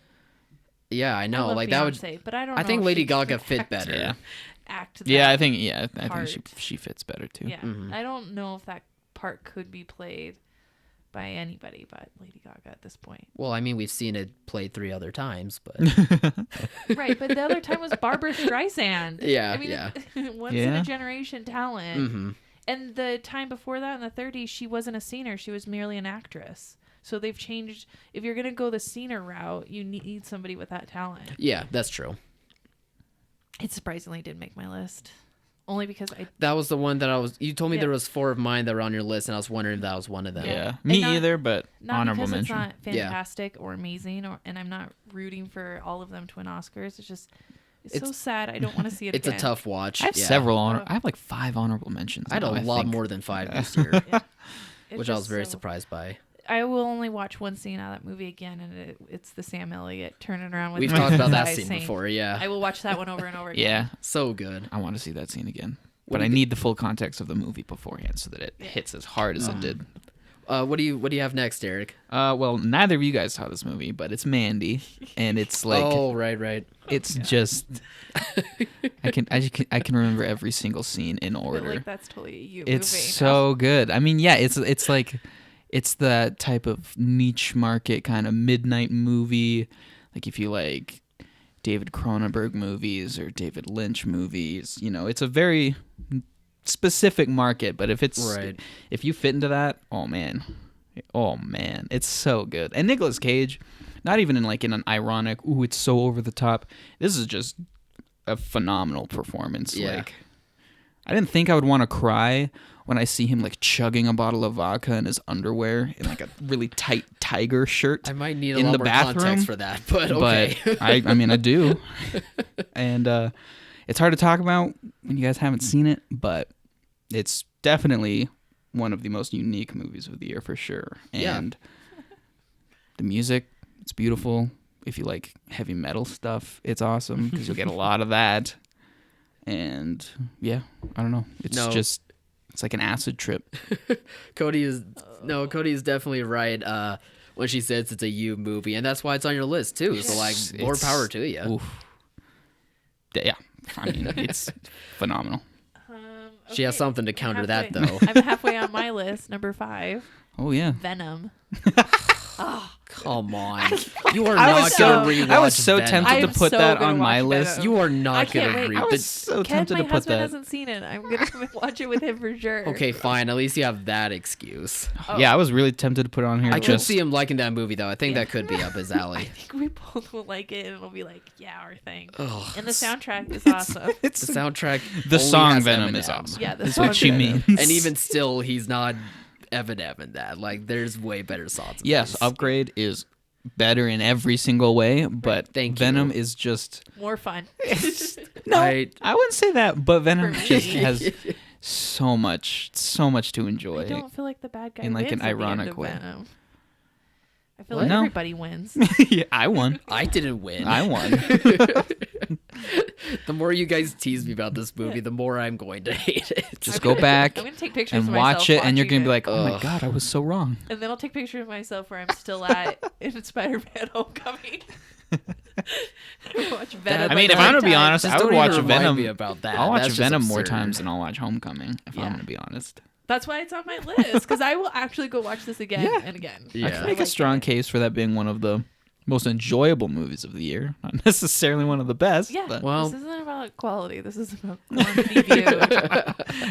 Yeah, I I know. love that would. Beyonce, but I don't. I know think if Lady she Gaga could fit act- better. Yeah. Act. Yeah, that I think. Yeah, I think part. she fits better too. Yeah, Mhm. I don't know if that part could be played by anybody but Lady Gaga at this point. Well, I mean, we've seen it played 3 other times, but Right, but the other time was Barbara Streisand. Yeah, I mean, yeah. once in Yeah. a generation talent. Mhm. And the time before that in the 30s, she wasn't a singer; she was merely an actress. So they've changed. If you're gonna go the singer route, you need somebody with that talent. yeah, that's true. It surprisingly did make my list, only because I That was the one that you told me Yeah. there was 4 of mine that were on your list, and I was wondering if that was one of them. Yeah, And me not- either, but not honorable because mention. it's not Yeah. fantastic or amazing, and I'm not rooting for all of them to win Oscars. It's just so It's- sad. I don't want to see it. It's again. a tough watch. I have yeah. several I have 5 honorable mentions. I had now, a lot think. more than 5 this year, Yeah. It's which I was just very so- surprised by. I will only watch one scene out of that movie again, and it's the Sam Elliott turning around with We've the talked about that guy scene saying- before, yeah. I will watch that one over and over again. Yeah, So good. I want to see that scene again. What But do I you need the full context of the movie beforehand so that it hits as hard as it did. What do you have next, Eric? Well, neither of you guys saw this movie, but it's Mandy, and it's like Oh, right. it's just I can remember every single scene in But, order. like, that's totally a you It's movie. so good. I mean, yeah, it's like it's the type of niche market kind of midnight movie. Like if you like David Cronenberg movies or David Lynch movies, it's a very specific market. But if if you fit into that, oh man, it's so good. And Nicolas Cage, not even in an ironic, ooh, it's so over the top. This is just a phenomenal performance. Yeah. Like, I didn't think I would want to cry when I see him chugging a bottle of vodka in his underwear in a really tight tiger shirt. I might need a in lot the more bathroom, context for that, but okay. But I mean, I do. And it's hard to talk about when you guys haven't seen it, but it's definitely one of the most unique movies of the year for sure. And the music, it's beautiful. If you like heavy metal stuff, it's awesome because you'll get a lot of that. And yeah, I don't know. It's like an acid trip. Cody is definitely right when she says it's a you movie, and that's why it's on your list too. So more power to you. Oof. Yeah, I mean it's phenomenal. She has something to counter that though. I'm halfway on my list. Number 5. Oh yeah, Venom. Come on, you are I not was gonna so- rewatch. I was so Venom. tempted to I'm put so that gonna on my watch list. Venom. You are I not can't gonna wait. read. I was so Ken, tempted my to put husband that. hasn't seen it. I'm gonna watch it with him for sure. Okay, fine. At least you have that excuse. Yeah, I was really tempted to put it on here. I could just see him liking that movie though. I think that could be up his I alley. think we both will like it, and it'll be like, yeah, our thing. Ugh. And the soundtrack is awesome. The soundtrack. the only song has Venom Eminem. is awesome. Yeah, the That's what song she Venom. means. And even still, he's not Eminem in that. There's way better songs. Yes, Upgrade is better in every single way, but Thank you. Venom is just More fun. no. I- I wouldn't say that, but Venom For me. just has so much to I enjoy. don't feel like the bad guy In, wins an at the end ironic of way. Venom. I feel What? like No. everybody wins. Yeah, I won. I didn't win. I won. The more you guys tease me about this movie, the more I'm going to hate it. Just go back I'm gonna take pictures and of watch myself it, and you're watching gonna be like, it. "Oh my Ugh. god, I was so wrong." And then I'll take pictures of myself where I'm still at in Spider-Man: Homecoming. Watch Venom. I mean, like if I'm gonna 10 be times. honest, Just I would don't watch even remind Venom. me about that. I'll watch That's just Venom more absurd. times than I'll watch Homecoming. If Yeah. I'm gonna be honest, That's why it's on my list, because I will actually go watch this again Yeah. and again. Yeah. I can make a strong case for that being one of the most enjoyable movies of the year. Not necessarily one of the best. Yeah. but Well- this isn't about quality. This is about quantity viewed.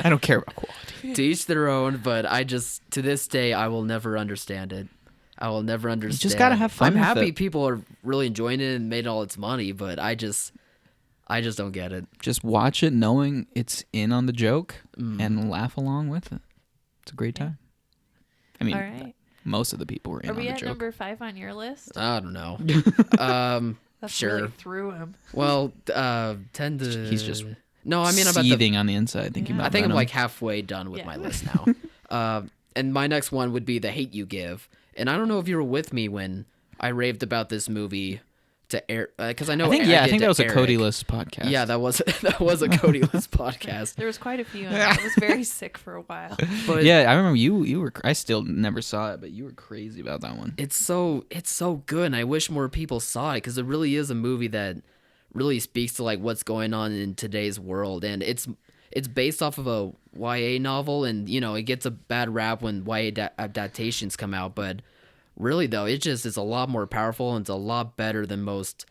I don't care about quality. To each their own, but to this day, I will never understand it. I will never understand. just gotta have fun I'm with happy it. people are really enjoying it and made all its money, but I just don't get it. Just watch it knowing it's in on the joke Mm. and laugh along with it. It's a great time. I mean, All right. most of the people were in Are on we the at joke. number 5 on your list? I don't know. That's sure. really through him. Well, tend to. He's just no. I mean, about the. seething on the inside thinking Yeah. about I think I'm Venom. like halfway done with Yeah. my list now. And my next one would be The Hate You Give. And I don't know if you were with me when I raved about this movie to Eric, because I know. I think did that was to a Cody Eric. list podcast. Yeah, that was a Cody List podcast. There was quite a few. And I was very sick for a while. But Yeah, I remember you were. I still never saw it, but you were crazy about that one. it's so good, and I wish more people saw it because it really is a movie that really speaks to what's going on in today's world, and it's based off of a YA novel, and it gets a bad rap when YA adaptations come out, but really though it's a lot more powerful and it's a lot better than most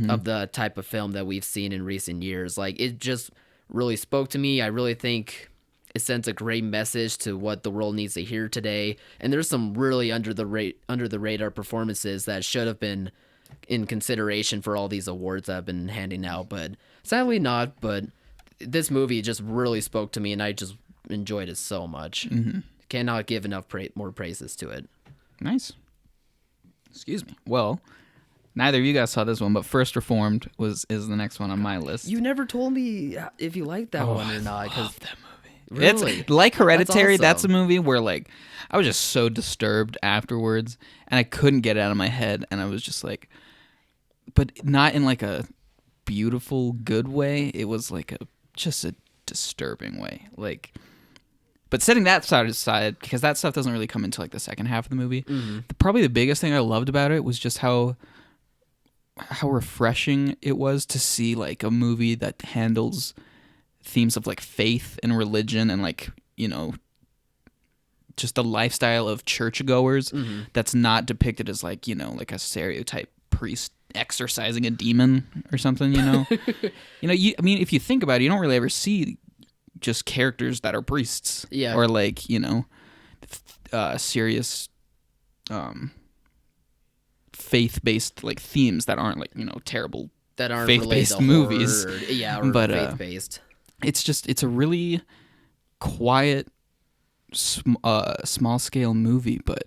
of the type of film that we've seen in recent years. It just really spoke to me. I really think it sends a great message to what the world needs to hear today, and there's some really under the radar performances that should have been in consideration for all these awards that I've been handing out, but sadly not. But this movie just really spoke to me, and I just enjoyed it so much. Cannot give enough more praises to it. Nice. Excuse me. Well, neither of you guys saw this one, but First Reformed is the next one on my list. You never told me if you liked that one or not. I Because love that movie. Really? It's like Hereditary. That's a awesome. movie where like I was just so disturbed afterwards, and I couldn't get it out of my head, and I was just like, but not in like a beautiful, good way. It was like just a disturbing way. Like, but setting that side aside, because that stuff doesn't really come into like the second half of the movie. Probably the biggest thing I loved about it was just how refreshing it was to see like a movie that handles themes of like faith and religion and like, you know, just the lifestyle of churchgoers that's not depicted as like, you know, like a stereotype priest exorcising a demon or something, you know. I mean, if you think about it, you don't really ever see just characters that are priests, or like, you know, serious faith-based like themes that aren't like, you know, terrible That aren't faith-based related to movies. horror, or But, faith-based. It's a really quiet small scale movie, but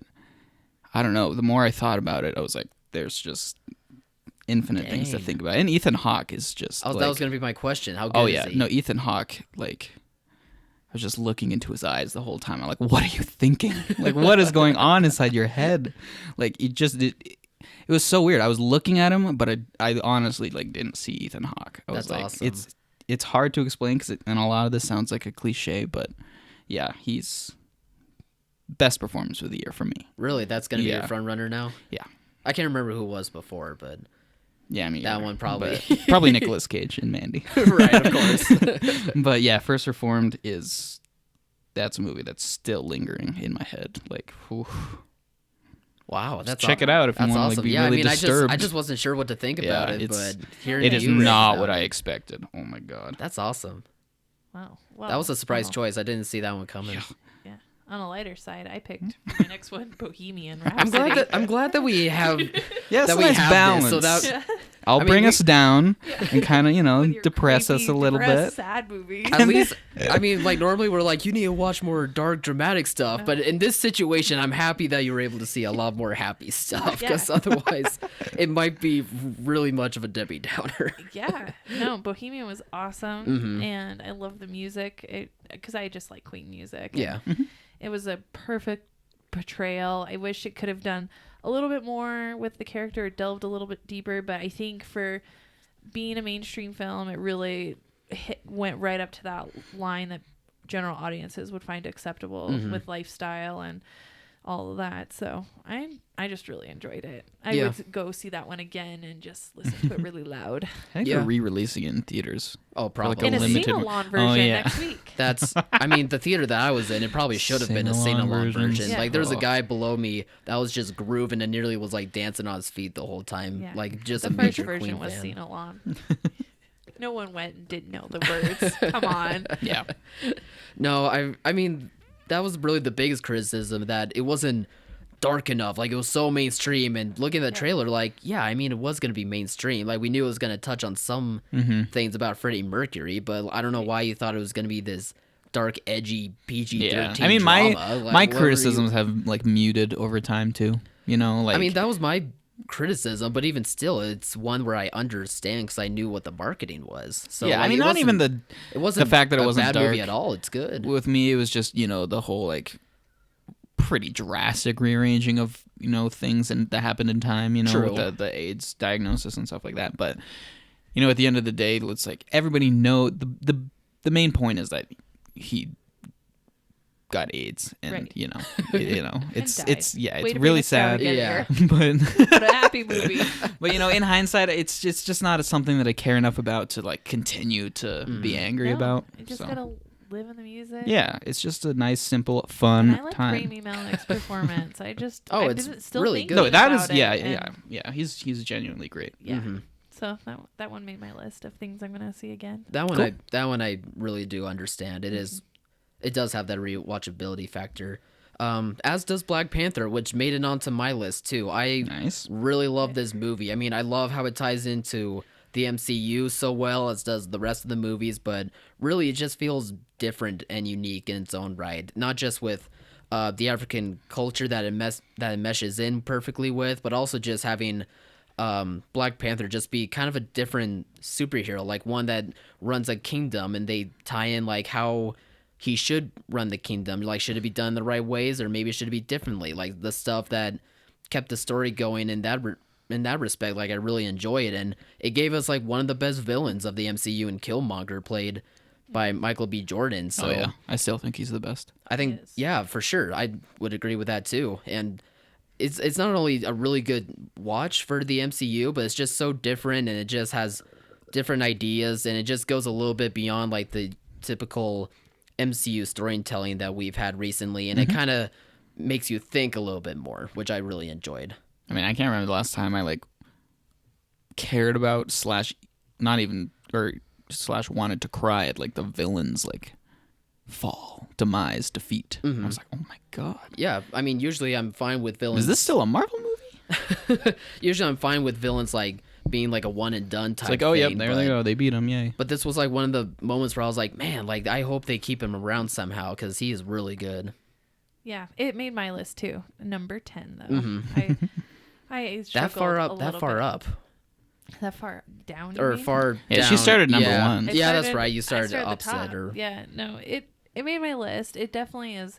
I don't know, the more I thought about it, I was like, there's just infinite things to Dang. think about. And Ethan Hawke is just That was going to be my question. How good oh is yeah, he? no, Ethan Hawke, like I was just looking into his eyes the whole time. I'm like, what are you thinking? Like, what is going on inside your head? Like, it was so weird. I was looking at him, but I honestly like didn't see Ethan Hawke. I was That's like, awesome. it's hard to explain because and a lot of this sounds like a cliche, but yeah, he's best performance of the year for me. Really? That's going to be Yeah. your front runner now? Yeah, I can't remember who it was before, but yeah, I mean That one probably. probably Nicolas Cage and Mandy. right, of course. But yeah, First Reformed that's a movie that's still lingering in my head. Like, whew. Wow, that's check it out if you that's want to awesome. like be yeah, really I mean, disturbed. I just wasn't sure what to think about Yeah, it, it's- but hearing It is you rave not about what I it, expected. Oh my god. That's awesome. Wow. Well, That was a surprise well, choice. I didn't see that one coming. Yeah. On a lighter side, I picked my next one, Bohemian I'm Rhapsody. glad that we have Yeah, that we nice have balance. this. So that I'll I mean, bring we- us down and kind of, you know, With your depress us creepy, a little depressed, bit. sad movie. at least I mean, like normally we're like, you need to watch more dark, dramatic stuff. But in this situation, I'm happy that you were able to see a lot more happy stuff because Yeah. otherwise, it might be really much of a Debbie Downer. Yeah, no, Bohemian was awesome, Mm-hmm. and I love the music because I just like Queen music. Yeah. It was a perfect portrayal. I wish it could have done a little bit more with the character, delved a little bit deeper, but I think for being a mainstream film, it really went right up to that line that general audiences would find acceptable with lifestyle and all of that. So I just really enjoyed it. I Yeah. would go see that one again and just listen to it really loud. I think Yeah. they're re-releasing it in theaters. Oh, like probably. In a limited one. sing-along Oh, version yeah. next week. That's, I mean, the theater that I was in, it probably should have been a Sing-along sing-along versions. version. Yeah. Like, there's a Oh. guy below me that was just grooving and nearly was like dancing on his feet the whole time. Yeah. Like, just The a first major version Queen was fan. seen along. No one went and didn't know the words. Come on. Yeah. No, I mean, that was really the biggest criticism, that it wasn't dark enough. Like, it was so mainstream. And looking at the trailer, like, yeah, I mean, it was going to be mainstream. Like, we knew it was going to touch on some things about Freddie Mercury, but I don't know why you thought it was going to be this dark, edgy, PG-13 Yeah. I mean, drama. my Like, my what were you- criticisms have like muted over time too. You know, like I mean, that was my criticism, but even still, it's one where I understand because I knew what the marketing was. So yeah, I like, mean, it not even wasn't- the it wasn't the fact that it a wasn't bad dark movie at all. It's good. with me. It was just, you know, the whole like pretty drastic rearranging of, you know, things and that happened in time. You know, True. with the AIDS diagnosis and stuff like that. But you know, at the end of the day, it's like everybody know the main point is that he got AIDS, and Right. you know, it's died. yeah, Way it's to really bring us down sad. again Yeah. here. But What a happy movie. but you know, in hindsight, it's just not something that I care enough about to like continue to be angry No, about. You just so. gotta live in the music. Yeah, it's just a nice, simple, And fun I like time. Rami Malek's performance. I Oh, I it's didn't still really think good. No, that is about it, yeah. He's genuinely great. Yeah. Mhm. So that one made my list of things I'm gonna see again. That one, Cool. that one I really do understand. It does have that rewatchability factor. As does Black Panther, which made it onto my list too. I Nice. really love this movie. I mean, I love how it ties into the MCU so well, as does the rest of the movies, but really it just feels different and unique in its own right. Not just with the African culture that it meshes in perfectly with, but also just having Black Panther just be kind of a different superhero, like one that runs a kingdom, and they tie in like how he should run the kingdom. Like, should it be done the right ways, or maybe should it be differently? Like, the stuff that kept the story going in that respect, like, I really enjoy it. And it gave us like one of the best villains of the MCU in Killmonger, played by Michael B. Jordan. So Oh yeah, I still think he's the best. I think, Yes. yeah, for sure, I would agree with that too. And it's not only a really good watch for the MCU, but it's just so different, and it just has different ideas, and it just goes a little bit beyond like the typical MCU storytelling that we've had recently, and it kind of makes you think a little bit more, which I really enjoyed. I mean, I can't remember the last time I like cared about not even or wanted to cry at like the villain's like fall, demise, defeat. I was like, oh my god. Yeah, I mean, usually I'm fine with villains. Is this still a Marvel movie? Usually I'm fine with villains like being like a one and done type. It's like, oh thing, yep, there but, they go, they beat him, yay. But this was like one of the moments where I was like, man, like I hope they keep him around somehow, because he is really good. Yeah, it made my list too. Number 10 though. Mm-hmm. I That far struggled up, a that little far bit. up, That far down. you or mean? far Yeah, down. she started number Yeah. one. I Yeah, that's started- right. You I started at the upset top. or Yeah, no, it made my list. It definitely is.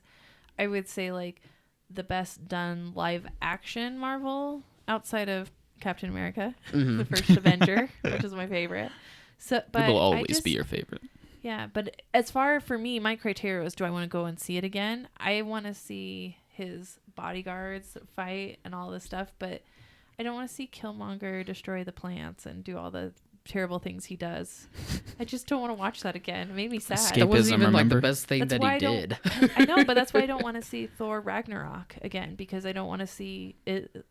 I would say like the best done live action Marvel outside of Captain America, Mm-hmm. the first Avenger, which is my favorite. So, but It will I always just- be your favorite. Yeah, but as far for me, my criteria was: do I want to go and see it again? I want to see his bodyguards fight and all this stuff, but I don't want to see Killmonger destroy the plants and do all the terrible things he does. I just don't want to watch that again. It made me sad. that wasn't Escapism, even like the remember? best thing That's that why he I don't- did. I know, but that's why I don't want to see Thor Ragnarok again, because I don't want to see it.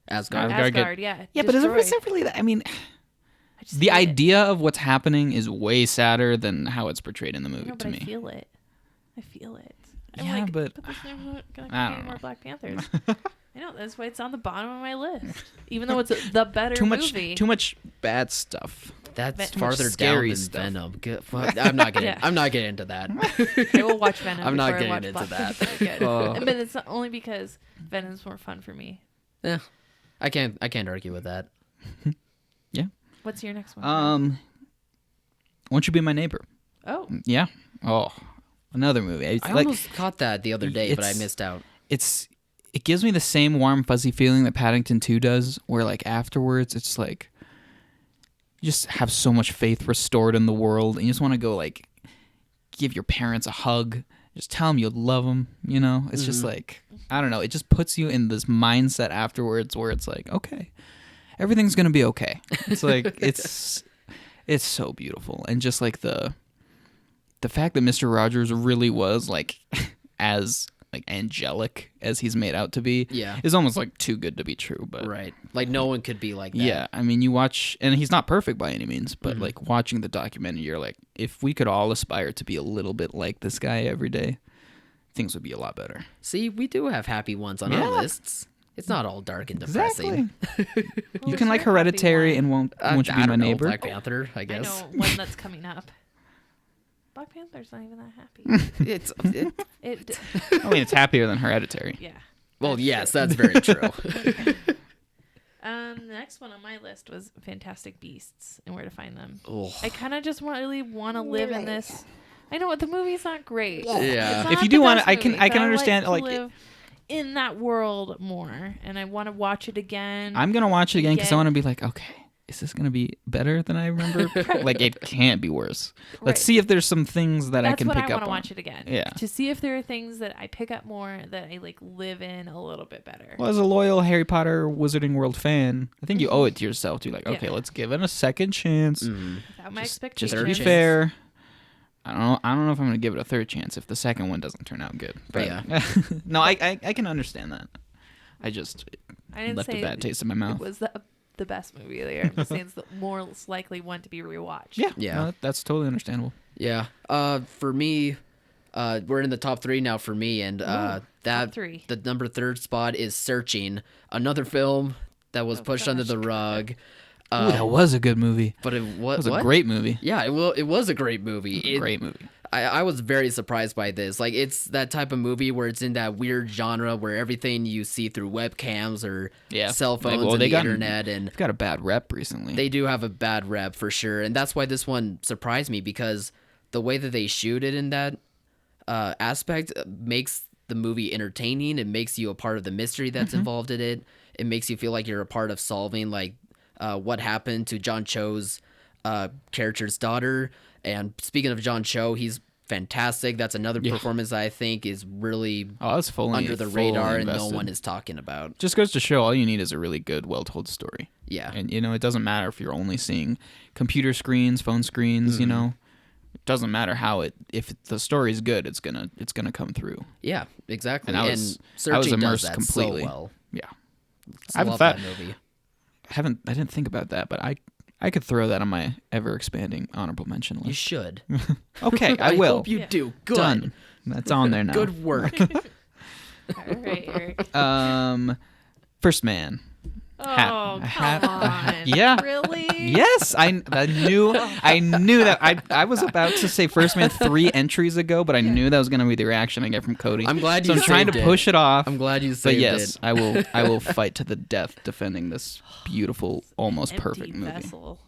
Asgard. Asgard, yeah. Yeah, but is destroyed. it really that? I mean, I just the feel it. idea of what's happening is way sadder than how it's portrayed in the movie No, to but me. I feel it. I'm Yeah, like, but- there's never gonna I be don't more know. Black Panthers. I know, that's why it's on the bottom of my list, even though it's the better too much, movie. too much bad stuff. That's Too much farther down scary than stuff. Venom. I'm not getting. Yeah. I'm not getting into that. I will watch Venom. I'm not before I getting watch into Black that. Panther again. Oh. But it's not only because Venom's more fun for me. Yeah, I can't argue with that. What's your next one? Won't you be my neighbor? Oh, Yeah. Oh, another movie. It's I like almost caught that the other day, but I it's- missed out. it gives me the same warm fuzzy feeling that Paddington 2 does, where like afterwards it's like you just have so much faith restored in the world, and you just want to go like give your parents a hug, just tell them you love them. You know, it's just like I don't know. It just puts you in this mindset afterwards where it's like, okay, everything's gonna be okay. It's like it's so beautiful, and just like the fact that Mr. Rogers really was like as like angelic as he's made out to be, Yeah. is almost like too good to be true. But Right, like no one could be like that. yeah, I mean, you watch, and he's not perfect by any means, but Mm-hmm. like watching the documentary, you're like, if we could all aspire to be a little bit like this guy every day, things would be a lot better. See, we do have happy ones on Yeah. our lists. It's not all dark and depressing. Exactly. Well, You what's can like your happy Hereditary one? and won't you be I my don't know, neighbor? Black Panther, I I guess. know one that's coming up. Black Panther's not even that happy. It, I mean, it's happier than Hereditary. yeah. well, That's yes, true. that's very true. The next one on my list was Fantastic Beasts and Where to Find Them. Ugh. I kind of just really want to live in this. I know the movie's not great. Yeah. It's If not you the do wanna- best I can- movie, I can but understand, to like, live in that world more, and I want to watch it again. I'm gonna watch it again because I Yeah. want to be like, okay, is this gonna be better than I remember? Like, it can't be worse. Let's Right. see if there's some things that I That's can what pick I up want to on. watch it again. Yeah. To see if there are things that I pick up more that I like live in a little bit better. Well, as a loyal Harry Potter Wizarding World fan, I think you owe it to yourself to be like, okay, Yeah. let's give it a second chance. Without my Just expectations. to be chance. fair, I don't know if I'm gonna give it a third chance if the second one doesn't turn out good. But Yeah. no, I can understand that. I just I didn't left say a bad taste in my mouth. it was the best movie of the year. I'm just saying it's the more likely one to be rewatched. Yeah, Yeah. no, that's totally understandable. Yeah. For me, we're in the top 3 now for me, and that 3. the number 3rd spot is Searching, another film that was pushed under gosh, the rug. Ooh, that was a good movie. But it That was was a great movie. Yeah, it was a great movie. Great movie. I was very surprised by this. Like, it's that type of movie where it's in that weird genre where everything you see through webcams or Yeah. cell phones Well, and they the got- internet, and They've got a bad rep recently. they do have a bad rep for sure. And that's why this one surprised me, because the way that they shoot it in that aspect makes the movie entertaining. It makes you a part of the mystery that's involved in it. It makes you feel like you're a part of solving like what happened to John Cho's character's daughter. And speaking of John Cho, he's fantastic. That's another performance that I think is really that's fully under the radar and no invested. one is talking about. Just goes to show all you need is a really good, well-told story. Yeah. And, it doesn't matter if you're only seeing computer screens, phone screens, It doesn't matter if the story's good, it's gonna come through. Yeah, exactly. And I was Searching immersed does that completely. so well. Yeah. I love that movie. I didn't think about that, but I could throw that on my ever-expanding honorable mention list. You should. Okay, I will. hope you do. Good. Done. That's on there now. Good work. All right, Eric. First Man. Oh, come on. Yeah. Really? Yes, I knew that. I was about to say First Man 3 entries ago, but I knew that was going to be the reaction I get from Cody. I'm glad so you I'm trying to saved push it off. I'm glad you But saved yes, it. I will fight to the death defending this beautiful, almost Empty perfect movie. vessel.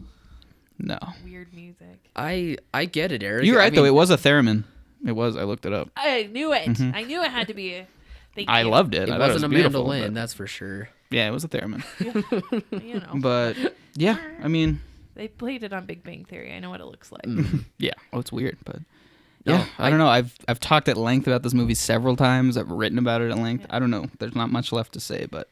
No. Weird music. I get it, Eric. You're right, I though. mean, It was a theremin. It was. I looked it up. I knew it. I knew it had to be a... Thank I you. loved it. It I thought wasn't it a was beautiful, mandolin, but- that's for sure. Yeah, it was a theremin. You know. But yeah, I mean, They played it on Big Bang Theory. I know what it looks like. yeah. Oh, it's weird, but No, yeah, I don't know. I've talked at length about this movie several times. I've written about it at length. I don't know. There's not much left to say, but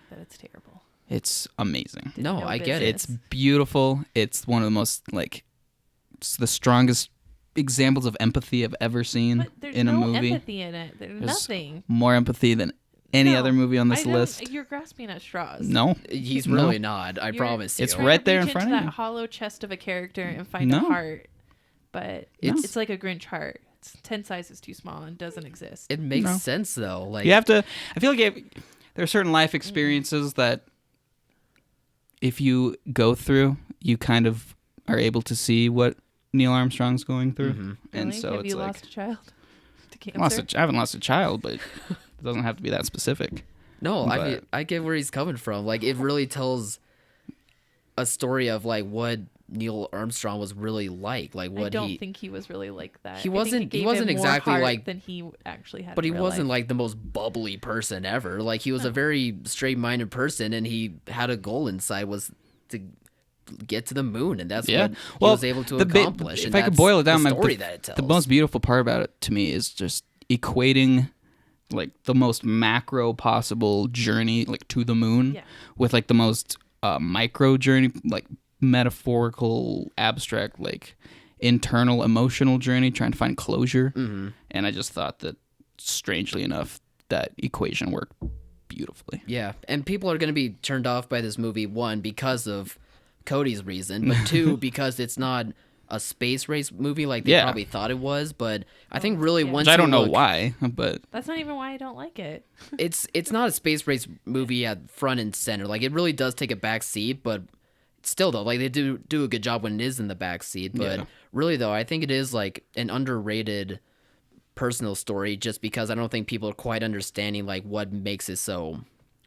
But it's terrible. it's amazing. No, No I get it. It's beautiful. It's one of the most it's the strongest examples of empathy I've ever seen But there's in a no movie. empathy in it. There's nothing. More empathy than any No, other movie on this I don't- list. You're grasping at straws. No, He's No. really not. I You're- promise you. It's Trying right to there in reach front into of that you. hollow chest of a character and find No. a heart, but It's- it's like a Grinch heart. It's 10 sizes too small and doesn't exist. It makes No. sense though. Like you have to. I feel like there are certain life experiences that if you go through, you kind of are able to see what Neil Armstrong's going through, and Really? so Have it's you like lost a child to cancer? I haven't lost a child, but it doesn't have to be that specific. No, I But- mean, I get where he's coming from. Like, it really tells a story of like what Neil Armstrong was really like what I don't think he was really like that. He I think wasn't- it gave he wasn't him more exactly heart like- than he actually had. but he in real wasn't life. like the most bubbly person ever. Like, he was a very straight-minded person, and he had a goal inside was to get to the moon, and that's Yeah, what he was able to accomplish. If and I could that's boil it down, the like, story that it tells. the most beautiful part about it to me is just equating like the most macro possible journey like to the moon Yeah. with like the most micro journey, like metaphorical, abstract, like internal emotional journey, trying to find closure. And I just thought that, strangely enough, that equation worked beautifully. Yeah, and people are going to be turned off by this movie, one, because of Cody's reason, but two, because it's not a space race movie like they Yeah. probably thought it was. But I think really yeah. once Which I don't you know look- why, but That's not even why I don't like it. it's not a space race movie at front and center. Like, it really does take a back seat, but still though, like, they do a good job when it is in the back seat. But Yeah. really though, I think it is like an underrated personal story, just because I don't think people are quite understanding like what makes it so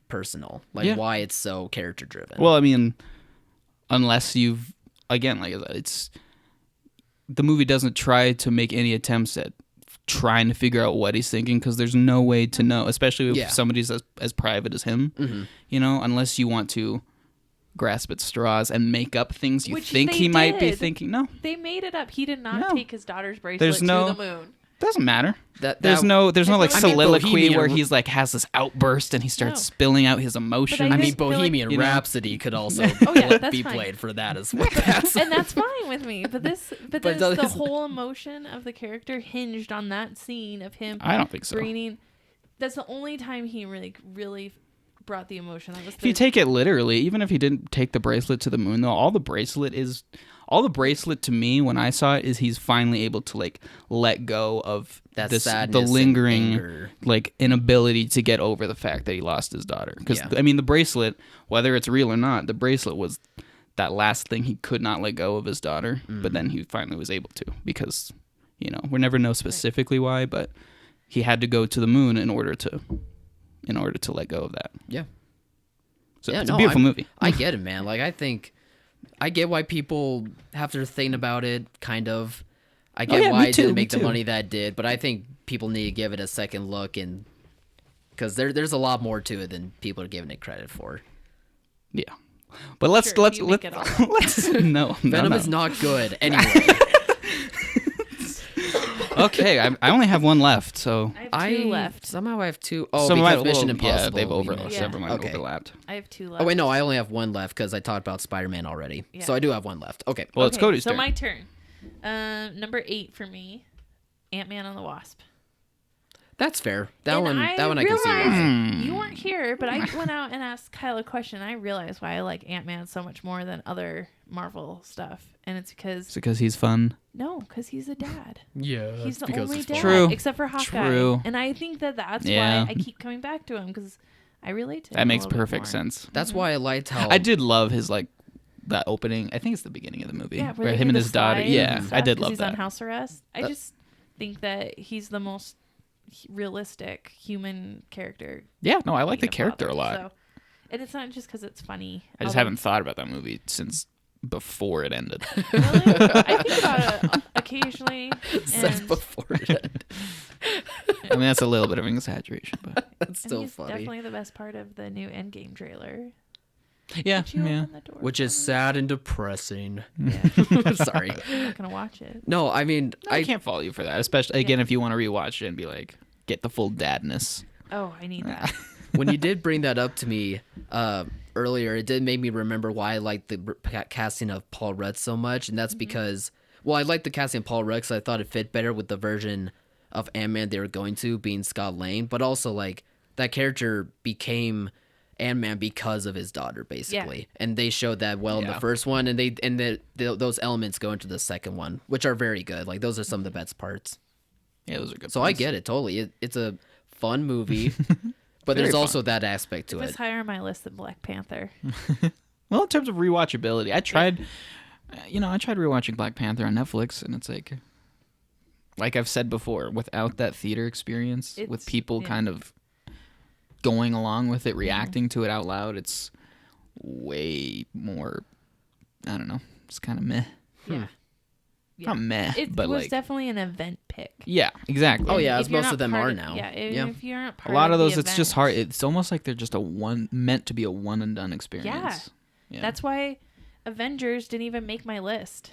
personal, like Yeah. why it's so character driven. well, I mean, unless you've again, like I said, it's the movie doesn't try to make any attempts at trying to figure out what he's thinking, because there's no way to know, especially if Yeah. somebody's as private as him. You know, unless you want to grasp at straws and make up things you Which think they he might be did. thinking. No, They made it up. He did not No. take his daughter's bracelet There's no- to the moon. doesn't matter. That There's no like I mean, soliloquy Bohemian- where he's like has this outburst and he starts No. spilling out his emotions. I I mean, just feel like- Bohemian you know- Rhapsody could also Oh, yeah, that's be fine. played for that as well. That's, And that's fine with me. But this But the that is- whole emotion of the character hinged on that scene of him I don't think so. bringing. That's the only time he really brought the emotion. That was If you take it literally, even if he didn't take the bracelet to the moon, though, all the bracelet to me when I saw it is he's finally able to like let go of That the sadness and lingering anger. like inability to get over the fact that he lost his daughter. Because Yeah. I mean, the bracelet, whether it's real or not, the bracelet was that last thing he could not let go of his daughter. But then he finally was able to, because we never know specifically why, but he had to go to the moon in order to let go of that. yeah. So Yeah, it's no, a beautiful movie. I get it, man. Like, I think I get why people have their thing about it, kind of. I get yeah, why me it too, didn't me make the too. money that it did, but I think people need to give it a second look, and because there's a lot more to it than people are giving it credit for. Yeah. But let's Sure, let's you let's make it all up. let's no Venom no. is not good anyway. Okay, I only have one left, so I have two left. Somehow I have two. Oh, some because might- Mission well, Impossible. Yeah, they've we over mentioned. Yeah. several might Okay. overlapped. I have two left. Oh wait, no, I only have one left because I talked about Spider-Man already. Yeah. So I do have one left. Okay. Well, it's Cody's so turn. my turn. Number 8 for me, Ant-Man and the Wasp. That's fair. That And one I can see. realized- Why. You weren't here, but I went out and asked Kyle a question. I realized why I like Ant-Man so much more than other Marvel stuff, and it's Is it because he's fun? because he's a dad. Yeah. He's the only dad, True. except for Hawkeye. True. And I think that's Yeah. why I keep coming back to him because I relate to him. That a makes little bit perfect more. sense. That's why I liked how I did love his like that opening. I think it's the beginning of the movie. Yeah, where they him do and the his daughter. slide Yeah, and I stuff did 'cause love he's on that. house arrest. I just think that he's the most realistic human character. Yeah, no, I like the being a character a father. lot. So, and it's not just because it's funny. I just although- haven't thought about that movie since before it ended. Really? I think about it occasionally. says And, before it. I mean, that's a little bit of an exaggeration, but That's and still he's funny. definitely the best part of the new Endgame trailer. yeah, Would you yeah. open the door Which for is me? sad and depressing. Yeah, Sorry. I'm not gonna watch it. No, I mean, I can't fault you for that, especially again if you want to rewatch it and be like, get the full dadness. Oh, I need that. when you did bring that up to me earlier, it did make me remember why I liked the casting of Paul Rudd so much, and that's because, well, I liked the casting of Paul Rudd because I thought it fit better with the version of Ant-Man they were going to, being Scott Lang, but also, like, that character became Ant-Man because of his daughter, basically. And they showed that well in the Yeah. first one, and those elements go into the second one, which are very good. Like, those are some of the best parts. Yeah, those are good. So I get it, totally. It's a fun movie, but Very there's fun. also that aspect to It was it. higher on my list than Black Panther. Well, in terms of rewatchability, I tried rewatching Black Panther on Netflix, and it's like I've said before, without that theater experience, with It's- people yeah. kind of going along with it, reacting to it out loud, it's way more. I don't know. It's kind of meh. Yeah. Not meh, It but was like definitely an event pick. yeah, exactly. Oh, yeah, If as you're most not of them part are of- now. Yeah, Yeah. if you aren't A part lot of the those, it's just event. hard. It's almost like they're just meant to be a one and done experience. Yeah. That's why Avengers didn't even make my list.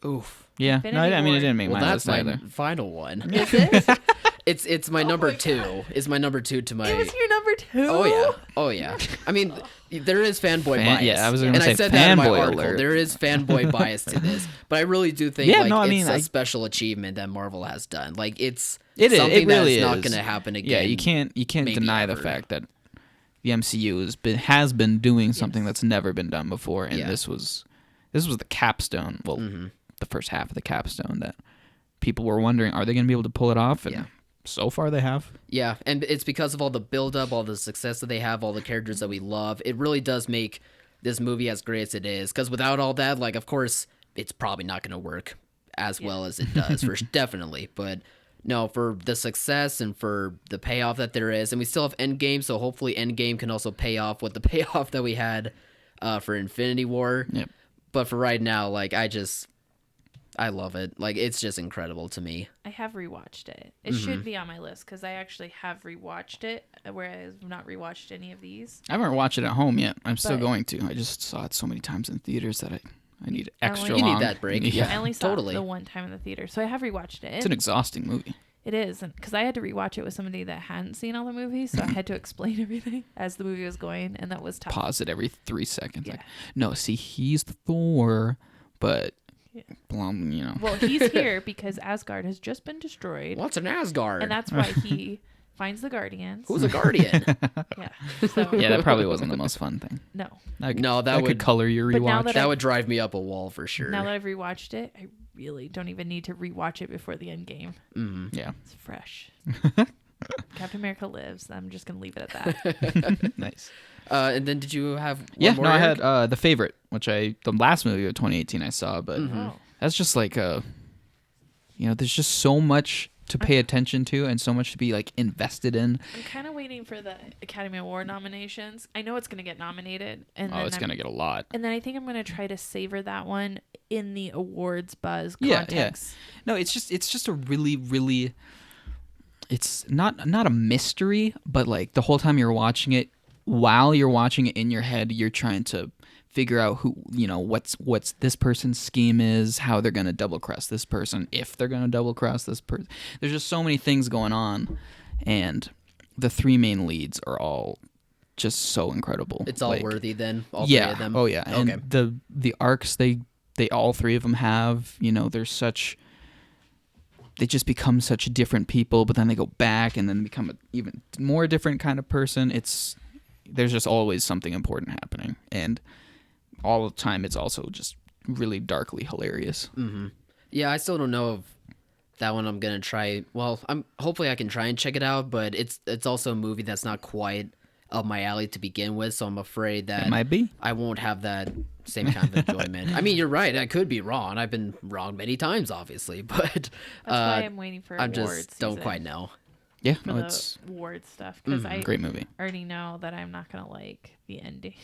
Oof. Yeah. Infinity No, I mean, War. it didn't make Well, my that's list my either. final one. Is it? It's my number two. Is my number two to my. It was your number 2. Oh yeah. Oh yeah. I mean, there is fanboy bias. Yeah, I was gonna and say I said that in my fanboy article. alert. There is fanboy bias to this, but I really do think Yeah, like no, I it's mean, a I- special achievement that Marvel has done. Like it's It is. something It really that's not is. going to happen again. Yeah, you can't maybe deny the ever. fact that the MCU has been doing something Yes. that's never been done before, and Yeah. this was the capstone. Well, Mm-hmm. the first half of the capstone that people were wondering, are they going to be able to pull it off? And Yeah. so far they have. Yeah, and it's because of all the build-up, all the success that they have, all the characters that we love. It really does make this movie as great as it is. Because without all that, like, of course, it's probably not going to work as well as it does, definitely. But no, for the success and for the payoff that there is, and we still have Endgame, so hopefully Endgame can also pay off with the payoff that we had for Infinity War. Yep. But for right now, like, I love it. Like, it's just incredible to me. I have rewatched it. It should be on my list because I actually have rewatched it, whereas I've not rewatched any of these. I haven't watched it at home yet. I'm still But- going to. I just saw it so many times in theaters that I need I extra only- You long. need that break. Yeah. I only saw totally. it the one time in the theater, so I have rewatched it. It's an exhausting movie. It is, because I had to rewatch it with somebody that hadn't seen all the movies, so I had to explain everything as the movie was going, and that was tough. Pause it every 3 seconds. Yeah. Like, no, see, he's Thor, but Yeah. you know. Well, he's here because Asgard has just been destroyed, What's an Asgard? and that's why he finds the Guardians. Who's a Guardian? Yeah. So Yeah, that probably wasn't the most fun thing. no. No, could color your But now rewatch. that That would drive me up a wall for sure. Now that I've rewatched it, I really don't even need to rewatch it before the end game. Yeah, It's fresh. Captain America lives. I'm just gonna leave it at that. nice. And then did you have one Yeah, more, no, I Eric? had The Favorite, which the last movie of 2018 I saw, but Oh. that's just like there's just so much to pay attention to and so much to be like invested in. I'm kind of waiting for the Academy Award nominations. I know it's going to get nominated, and It's going to get a lot. And then I think I'm going to try to savor that one in the awards buzz Yeah, context. yeah. No, it's just a really, really. It's not a mystery, but like the whole time you're watching it, while you're watching it in your head, you're trying to figure out who, what's this person's scheme is, how they're going to double cross this person, if they're going to double cross this person. There's just so many things going on, and the three main leads are all just so incredible. It's all worthy then. All three of them. Oh yeah. Okay. And the arcs they all three of them have, they're such. They just become such different people, but then they go back and then become an even more different kind of person. There's just always something important happening, and all the time it's also just really darkly hilarious. Mm-hmm. Yeah, I still don't know if that one I'm gonna try. Well, hopefully I can try and check it out, but it's also a movie that's not quite up my alley to begin with, so I'm afraid that It might be. I won't have that same kind of enjoyment. I mean, you're right. I could be wrong. I've been wrong many times, obviously, but That's why I'm waiting for I awards just don't season quite know. Yeah, for no, the it's award stuff, because I great movie. already know that I'm not going to like the ending.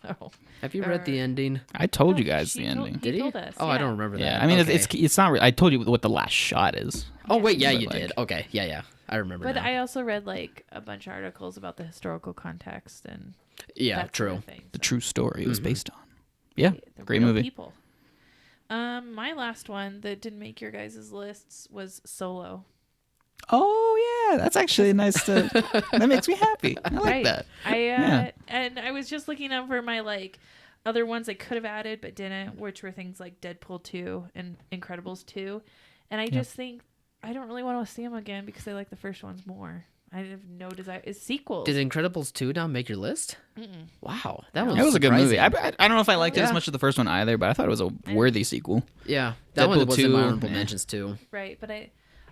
So Have you read the ending? I told you No, guys she the told- ending. he Did he? told us, Oh, I yeah. don't remember that. Yeah, I mean Okay. it's not. I told you what the last shot is. Oh wait, yeah, But, you like- did. Okay, yeah, I remember. But now. I also read like a bunch of articles about the historical context and Yeah, that true. sort of thing. The So true story it was based on. Yeah, the great real movie. People. My last one that didn't make your guys' lists was Solo. Oh yeah, that's actually nice to. That makes me happy. I like Right. that. I and I was just looking over my like other ones I could have added but didn't, which were things like Deadpool 2 and Incredibles 2. And I just think I don't really want to see them again because I like the first ones more. I have no desire. It's sequels. Did Incredibles 2 not make your list? Wow, that No. was It was a good movie. surprising. I don't know if I liked it as Yeah. much as the first one either, but I thought it was a worthy sequel. Yeah, that one Deadpool was in my 2, honorable yeah. mentions too. Right, but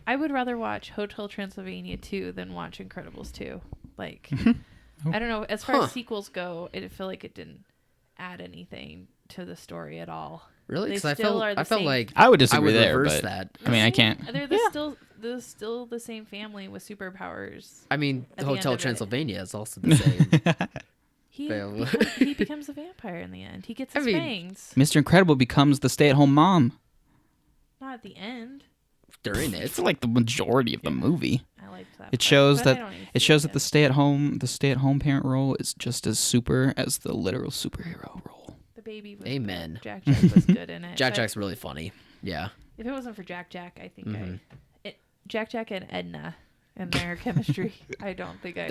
I would rather watch Hotel Transylvania 2 than watch Incredibles 2. Like, I don't know. As far as sequels go, I feel like it didn't add anything to the story at all. Really? They Because still are the I felt same- like I would I disagree would there, reverse but that. I mean, I can't. They're still the same family with superpowers. I mean, At the end Hotel of it. Transylvania is also the same. He becomes a vampire in the end. He gets I his mean- fangs. Mr. Incredible becomes the stay-at-home mom Not at the end. During it. for like the majority of the movie. I liked that. It part, shows but I that don't need to it see shows that again. the stay-at-home parent role is just as super as the literal superhero role. The baby was Amen. good. Jack Jack was good in it. Jack but Jack's really funny. Yeah. If it wasn't for Jack Jack, I think Mm-hmm. Jack Jack and Edna and their chemistry. I don't think I.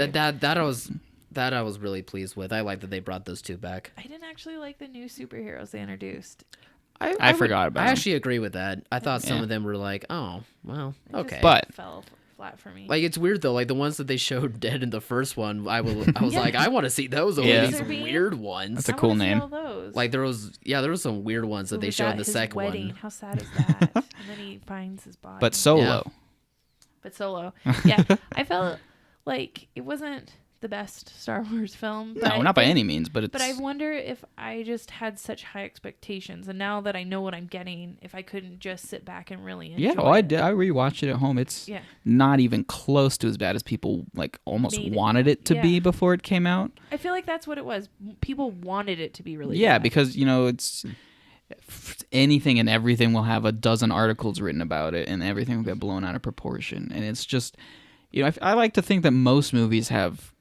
That I was really pleased with. I like that they brought those two back. I didn't actually like the new superheroes they introduced. I forgot about I them. actually agree with that. I thought some Yeah. of them were like, oh, well, It just okay. But- fell flat for me. Like it's weird though. Like the ones that they showed dead in the first one, I was Yeah. like, I want to see those over Yeah. these Laserbeam? weird ones. That's a I cool wanna see name. all those. Like there was some weird ones that Who they was showed in at the his second wedding. one. How sad is that? And then he finds his body. But Solo. But Solo. Yeah, I felt like it wasn't the best Star Wars film. But No, I not by think- any means, but it's. But I wonder if I just had such high expectations, and now that I know what I'm getting, if I couldn't just sit back and really enjoy yeah, well, I it. did. I rewatched it at home. It's Yeah. not even close to as bad as people like almost Made it. wanted it to be Yeah. before it came out. I feel like that's what it was. People wanted it to be really Yeah, bad. because it's anything and everything will have a dozen articles written about it, and everything will get blown out of proportion. And it's just, I like to think that most movies have,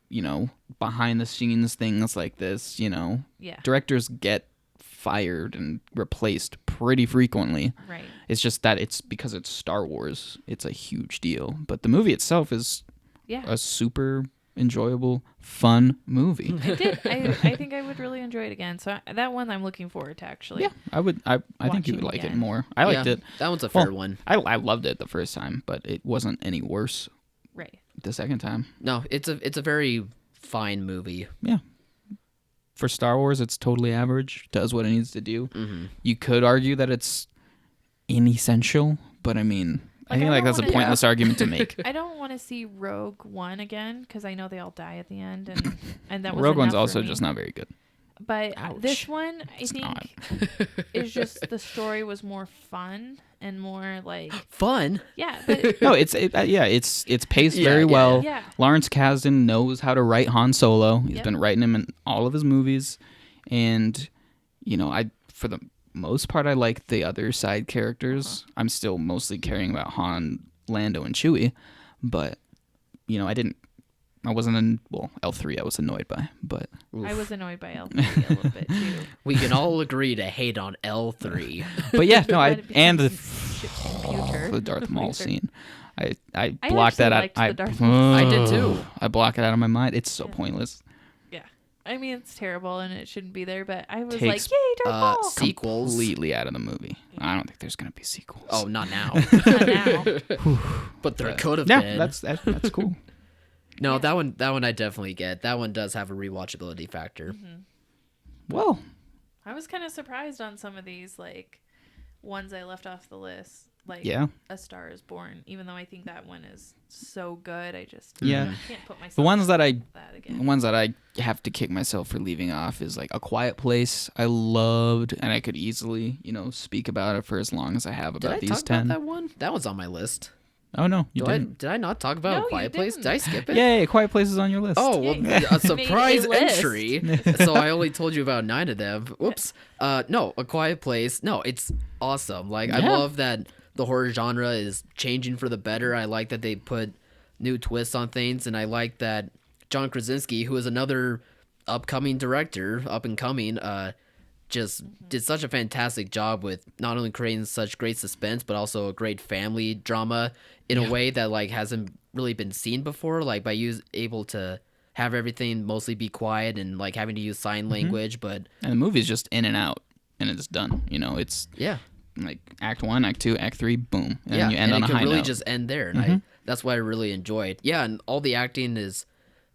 behind the scenes things like this. Yeah. Directors get fired and replaced pretty frequently. Right. It's just that it's because it's Star Wars. It's a huge deal, but the movie itself is Yeah. a super enjoyable, fun movie. I did. I think I would really enjoy it again. So that one I'm looking forward to actually. Yeah, I would. I think you Watching would like it again. more. I liked Yeah, it. That one's a fair Well, one. I loved it the first time, but it wasn't any worse Right. the second time. No, it's a very fine movie. Yeah. For Star Wars, it's totally average. Does what it needs to do. Mm-hmm. You could argue that it's inessential, but I mean, I Like, think I like don't that's a wanna- pointless argument to make. I don't want to see Rogue One again because I know they all die at the end, and that was Rogue One's enough for also me. just not very good. But Ouch. this one, I It's think, not. is just the story was more fun and more like Fun. yeah, but No, it's paced Yeah, very yeah, well. yeah. Lawrence Kasdan knows how to write Han Solo. He's Yep. been writing him in all of his movies, and I for the most part I like the other side characters. I'm still mostly caring about Han, Lando, and Chewie, but I wasn't L3 I was annoyed by, but I was annoyed by L3 a little bit too. We can all agree to hate on L3. but yeah, no, But it and the becomes computer. the Darth Maul Later. scene. I I blocked that actually out. liked the Darth Maul I did too. I block it out of my mind. It's so Yeah. pointless. Yeah, I mean it's terrible and it shouldn't be there, but I was Takes, like, yay, Darth Maul! Sequels. Completely out of the movie. I don't think there's gonna be sequels. Oh, not now. Not now. But there could have yeah, been. that's cool. No, Yeah. that one I definitely get. That one does have a rewatchability factor. Mm-hmm. Well, I was kind of surprised on some of these like ones I left off the list. Like yeah. A Star Is Born, even though I think that one is so good, I just Yeah. can't put myself The ones that through that again. The ones that I have to kick myself for leaving off is like A Quiet Place. I loved, and I could easily, speak about it for as long as I have Did about I these talk 10. about that one? That was on my list. Oh no, you didn't. Did I not talk about No, A you Quiet Place? didn't. Did I skip it? Yay, A Quiet Place is on your list. Oh, well, Yeah, a surprise made a list. entry. So I only told you about 9 of them. Whoops. No, A Quiet Place. No, it's awesome. Like, I Yeah. love that the horror genre is changing for the better. I like that they put new twists on things, and I like that John Krasinski, who is another upcoming director, up and coming, just did such a fantastic job with not only creating such great suspense, but also a great family drama in a way that like hasn't really been seen before. Like by able to have everything mostly be quiet and like having to use sign language, but And the movie's just in and out, and it's done. It's yeah, like Act 1, Act 2, Act 3, boom, and yeah, you end and on it a can high really note. just end there, and that's what I really enjoyed. Yeah, and all the acting is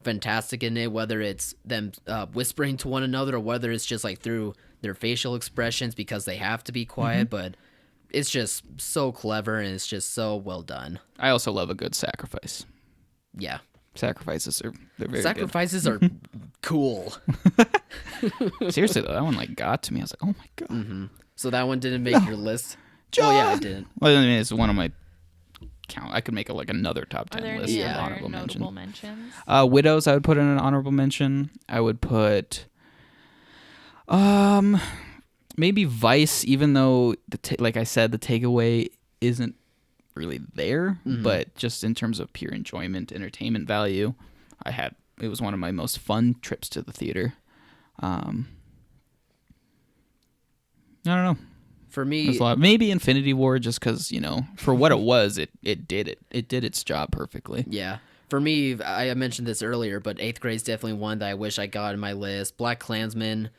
fantastic in it, whether it's them whispering to one another or whether it's just like through their facial expressions because they have to be quiet, but it's just so clever and it's just so well done. I also love a good sacrifice. Yeah, Sacrifices they're very sacrifices are cool. good. Seriously though, that one like got to me. I was like, oh my god. So that one didn't make your list. Oh yeah, it didn't. Well, I mean, it's one of my count. I could make like another top Are 10 there list any of Yeah. other honorable notable mention. mentions? Widows, I would put in an honorable mention. I would put, maybe Vice, even though like I said, the takeaway isn't really there, but just in terms of pure enjoyment, entertainment value, it was one of my most fun trips to the theater. I don't know. For There's me, a lot. Maybe Infinity War, just because for what it was, it did its job perfectly. yeah. For me, I mentioned this earlier, but 8th grade is definitely one that I wish I got in my list. Black Klansman.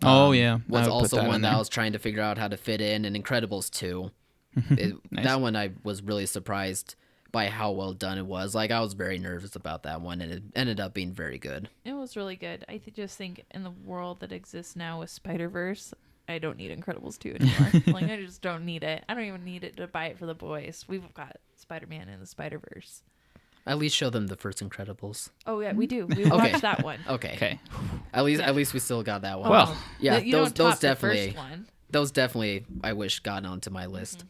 Oh yeah, I Was would put also that one in that I there. was trying to figure out how to fit in, and Incredibles 2. Nice. That one I was really surprised by how well done it was. Like I was very nervous about that one, and it ended up being very good. It was really good. I just think in the world that exists now with Spider-Verse, I don't need Incredibles 2 anymore. Like I just don't need it. I don't even need it to buy it for the boys. We've got Spider-Man and the Spider-Verse. At least show them the first Incredibles. Oh yeah, we do. We watched that one. Okay. Okay. At least we still got that one. Well, yeah, You those don't top definitely the first one. those definitely I wish got onto my list.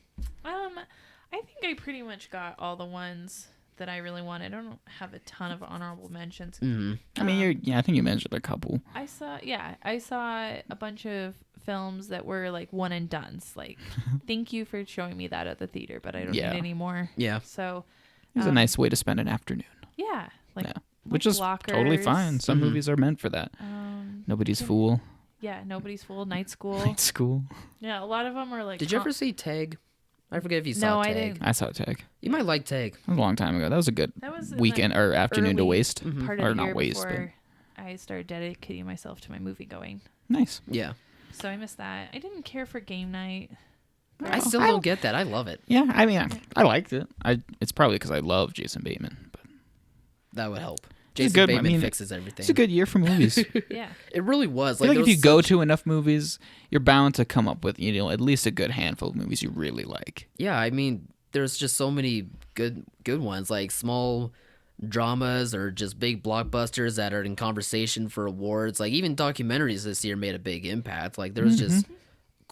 I think I pretty much got all the ones that I really wanted. I don't have a ton of honorable mentions. I mean, I think you mentioned a couple. I saw a bunch of films that were like one and dones. Like, thank you for showing me that at the theater, but I don't Yeah. need any more. Yeah. So, It was a nice way to spend an afternoon. yeah, like, Yeah. like Which is totally Lockers, fine. Some movies are meant for that. Nobody's Fool. Yeah, Nobody's Fool, Night School. Night School. Yeah, a lot of them are like. Did you ever see Tag? I forget if you saw No, Tag. I didn't. I saw Tag. You might like Tag. That was a long time ago. That was a good That was in weekend the or afternoon to early waste. part Or of the not year waste, but before I started dedicating myself to my movie going. nice. Yeah. So I missed that. I didn't care for game night. I still don't get that. I love it. Yeah, I mean, I liked it. It's probably because I love Jason Bateman. But That would help. It's Jason good. Bateman I mean, fixes everything. it's a good year for movies. Yeah. It really was. I feel like there if you was go such- to enough movies, you're bound to come up with at least a good handful of movies you really like. Yeah, I mean, there's just so many good ones, like small dramas or just big blockbusters that are in conversation for awards. Like even documentaries this year made a big impact. Like there was just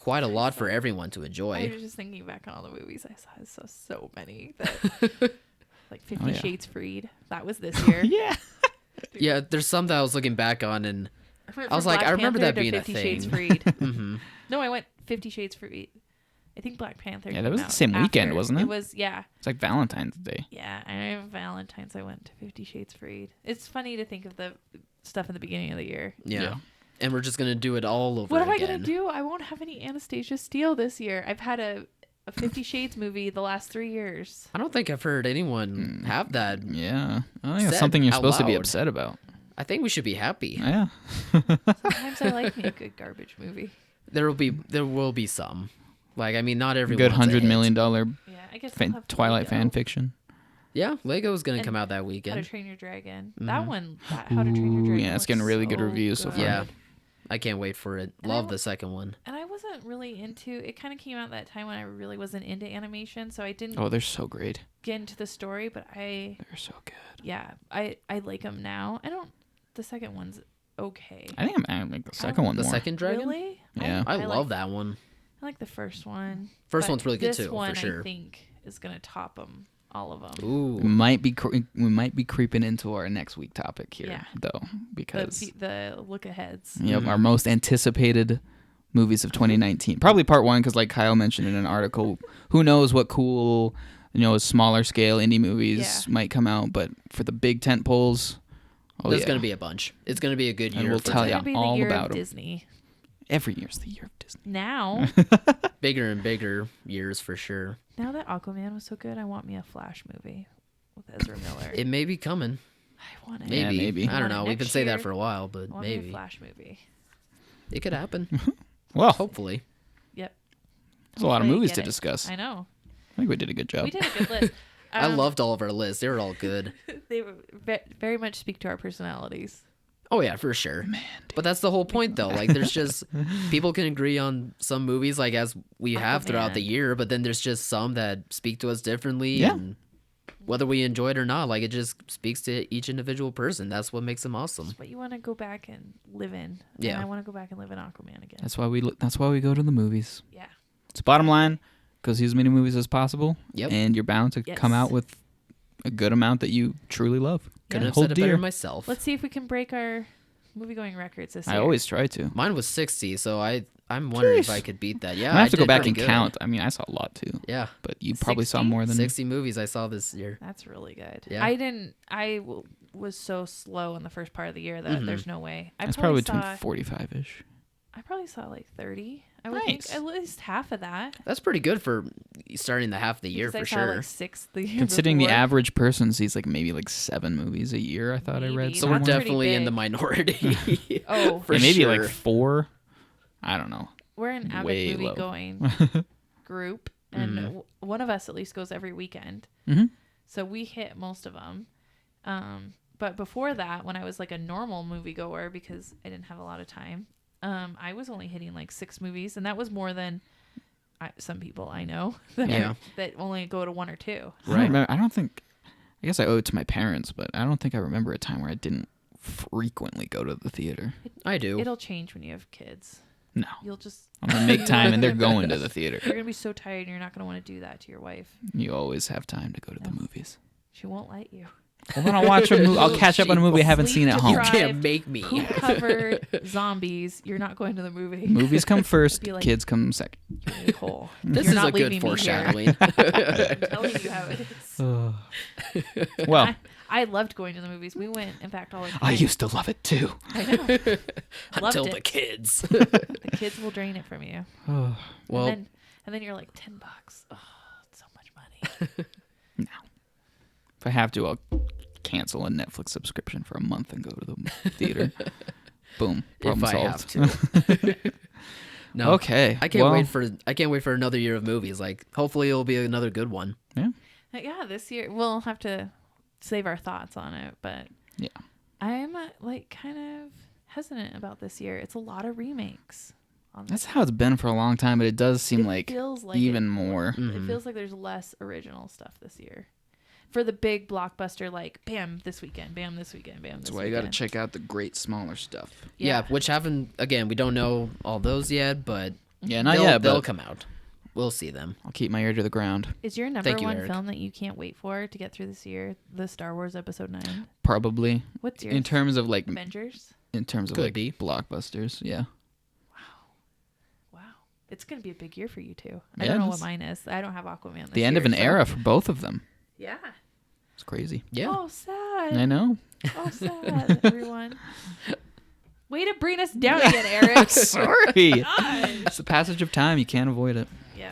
quite a lot for everyone to I enjoy. was just thinking back on all the movies I saw. I saw so many. That, like 50 Oh, yeah. Shades Freed. That was this year. Yeah. Yeah, there's some that I was looking back on, and went I was from like, Black I remember Panther that to being a 50 Shades thing. Freed. hmm No, I went 50 Shades Freed. I think Black Panther. Yeah, that came was the out same weekend, after. wasn't it? It was, yeah. It's like Valentine's Day. Yeah, I remember Valentine's. I went to 50 Shades Freed. It's funny to think of the stuff in the beginning of the year. Yeah. And we're just gonna do it all over What am I again. going to do? I won't have any Anastasia Steele this year. I've had a 50 Shades movie the last 3 years. I don't think I've heard anyone have that. Yeah. I think that's Said something you're out supposed to be loud. upset about. I think we should be happy. Yeah. Sometimes I like me a good garbage movie. There will be some. Like, I mean, not every Good $100 million Yeah, I guess I'll have Twilight Lego. fan fiction. Yeah, Lego's gonna And come out that How to weekend. Train Your Dragon. Mhm. That one, How to Train Your Ooh, Dragon. yeah, it's looks getting really good so reviews so far. Yeah. good. I can't wait for it. And I Love wa- the second one. And I wasn't really into it. Kind of came out that time when I really wasn't into animation, so I didn't Oh, they're so great. get into the story. But They're so good. I like them now. I don't. The second one's okay. I think I like the second one The more. second Dragon? Really? Yeah. I like, love that one. I like the first one. First but one's really good this too, for one, sure. I think is gonna top them, all of them. We Ooh. might be creeping into our next week topic here, Yeah. though, because The look aheads. Mhm. our most anticipated movies of 2019. Probably part one, because like Kyle mentioned in an article, who knows what cool, smaller scale indie movies Yeah. might come out, but for the big tent poles, There's gonna be a bunch. It's gonna be a good And year we'll for tell It's ya gonna be all the year about of 'em. Disney. Every year's the year of Disney. Now, bigger and bigger years for sure. now that Aquaman was so good, I want me a Flash movie with Ezra Miller. It may be coming. I want it. Maybe. Yeah, maybe. I don't Want it know. We've been next saying year. that for a while, I but want me a maybe Flash movie. it could happen. Well, Hopefully. Yep. there's a lot of Hopefully I movies get to it. discuss. I know. I think we did a good job. We did a good list. I loved all of our lists. They were all good. They were very much speak to our personalities. Oh yeah, for sure. But that's the whole point, though. Like, there's just people can agree on some movies, like as we have throughout the Aquaman. year. But then there's just some that speak to us differently, Yeah. and whether we enjoy it or not, like it just speaks to each individual person. That's what makes them awesome. But you want to go back and live in. Yeah. And I want to go back and live in Aquaman again. That's why we go to the movies. Yeah. It's bottom line, go see as many movies as possible. Yep. And you're bound to come Yes. out with a good amount that you truly love. Couldn't have Hold said it better dear. myself. Let's see if we can break our movie-going records this year. I always try to. Mine was 60, so I'm wondering if Jeez. I could beat that. Yeah, I have to did go back pretty and good. count. I mean, I saw a lot too, Yeah, but you probably saw 60? more than 60 movies I saw this year. That's really good. Yeah. I was so slow in the first part of the year that Mhm. there's no way. That's probably between saw, 45-ish. I probably saw like 30. I would Nice. think at least half of that. That's pretty good for starting the half of the year, Because for I saw sure. like 6 the year Considering the before. average person sees like maybe like 7 movies a year, I thought I read. Maybe. So we're That's somewhere. pretty definitely in the big. minority. Oh, for Yeah, maybe sure. like 4. I don't know. we're an avid way movie low. going group, and Mhm. one of us at least goes every weekend. Mhm. So we hit most of them. But before that, when I was like a normal moviegoer, because I didn't have a lot of time, I was only hitting like 6 movies, and that was more than some people I know that, Yeah. that only go to 1 or 2. I don't Right. remember. I don't think. I guess I owe it to my parents, but I don't think I remember a time where I didn't frequently go to the theater. I do. It'll change when you have kids. No, You'll just I'm gonna make time, and they're going to the theater. you're gonna be so tired, and you're not gonna want to do that to your wife. You always have time to go to the Yeah. movies. She won't let you. Well, then I'll watch a movie. I'll catch up on a movie I haven't seen at home. You can't make me. Poop covered zombies. You're not going to the movie. Movies come first, Be like- kids come second. You a-hole. This You're is not a good leaving me here. foreshadowing. I'm telling you how it is. Well, I loved going to the movies. We went, in fact, all the time. I used to love it too. I know. Loved Until it. the kids. The kids will drain it from you. Well, and then you're like, $10. Oh, it's so much money. If I have to, I'll cancel a Netflix subscription for a month and go to the theater. Boom. Problem if I solved. have to. No. Okay. I can't well, wait for another year of movies. Like, hopefully it'll be another good one. Yeah, this year we'll have to save our thoughts on it, but Yeah. I'm like kind of hesitant about this year. It's a lot of remakes. On That's how it's been for a long time, but it does seem It like feels like even it, more. Mhm. It feels like there's less original stuff this year. For the big blockbuster, like bam this weekend, bam this weekend, bam this That's why weekend. you got to check out the great smaller stuff. Yeah, which haven't, again, we don't know all those yet, but Yeah, not they'll, yet, they'll but come out. We'll see them. I'll keep my ear to the ground. Is your number Thank you, one Erik. film that you can't wait for to get through this year the Star Wars Episode 9? Probably. What's yours? In terms of like Avengers? Could be. blockbusters, yeah. Wow. It's going to be a big year for you two. I Yeah, don't know it's- what mine is. I don't have Aquaman this The end of year, an so- era for both of them. Yeah. It's crazy. Yeah. Oh, sad. I know. Oh, sad, everyone. Way to bring us down again, Erik. Sorry. Gosh. It's the passage of time. You can't avoid it. Yeah.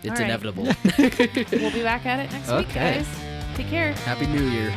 It's All right. inevitable. We'll be back at it next week, Okay. guys. Take care. Happy New Year.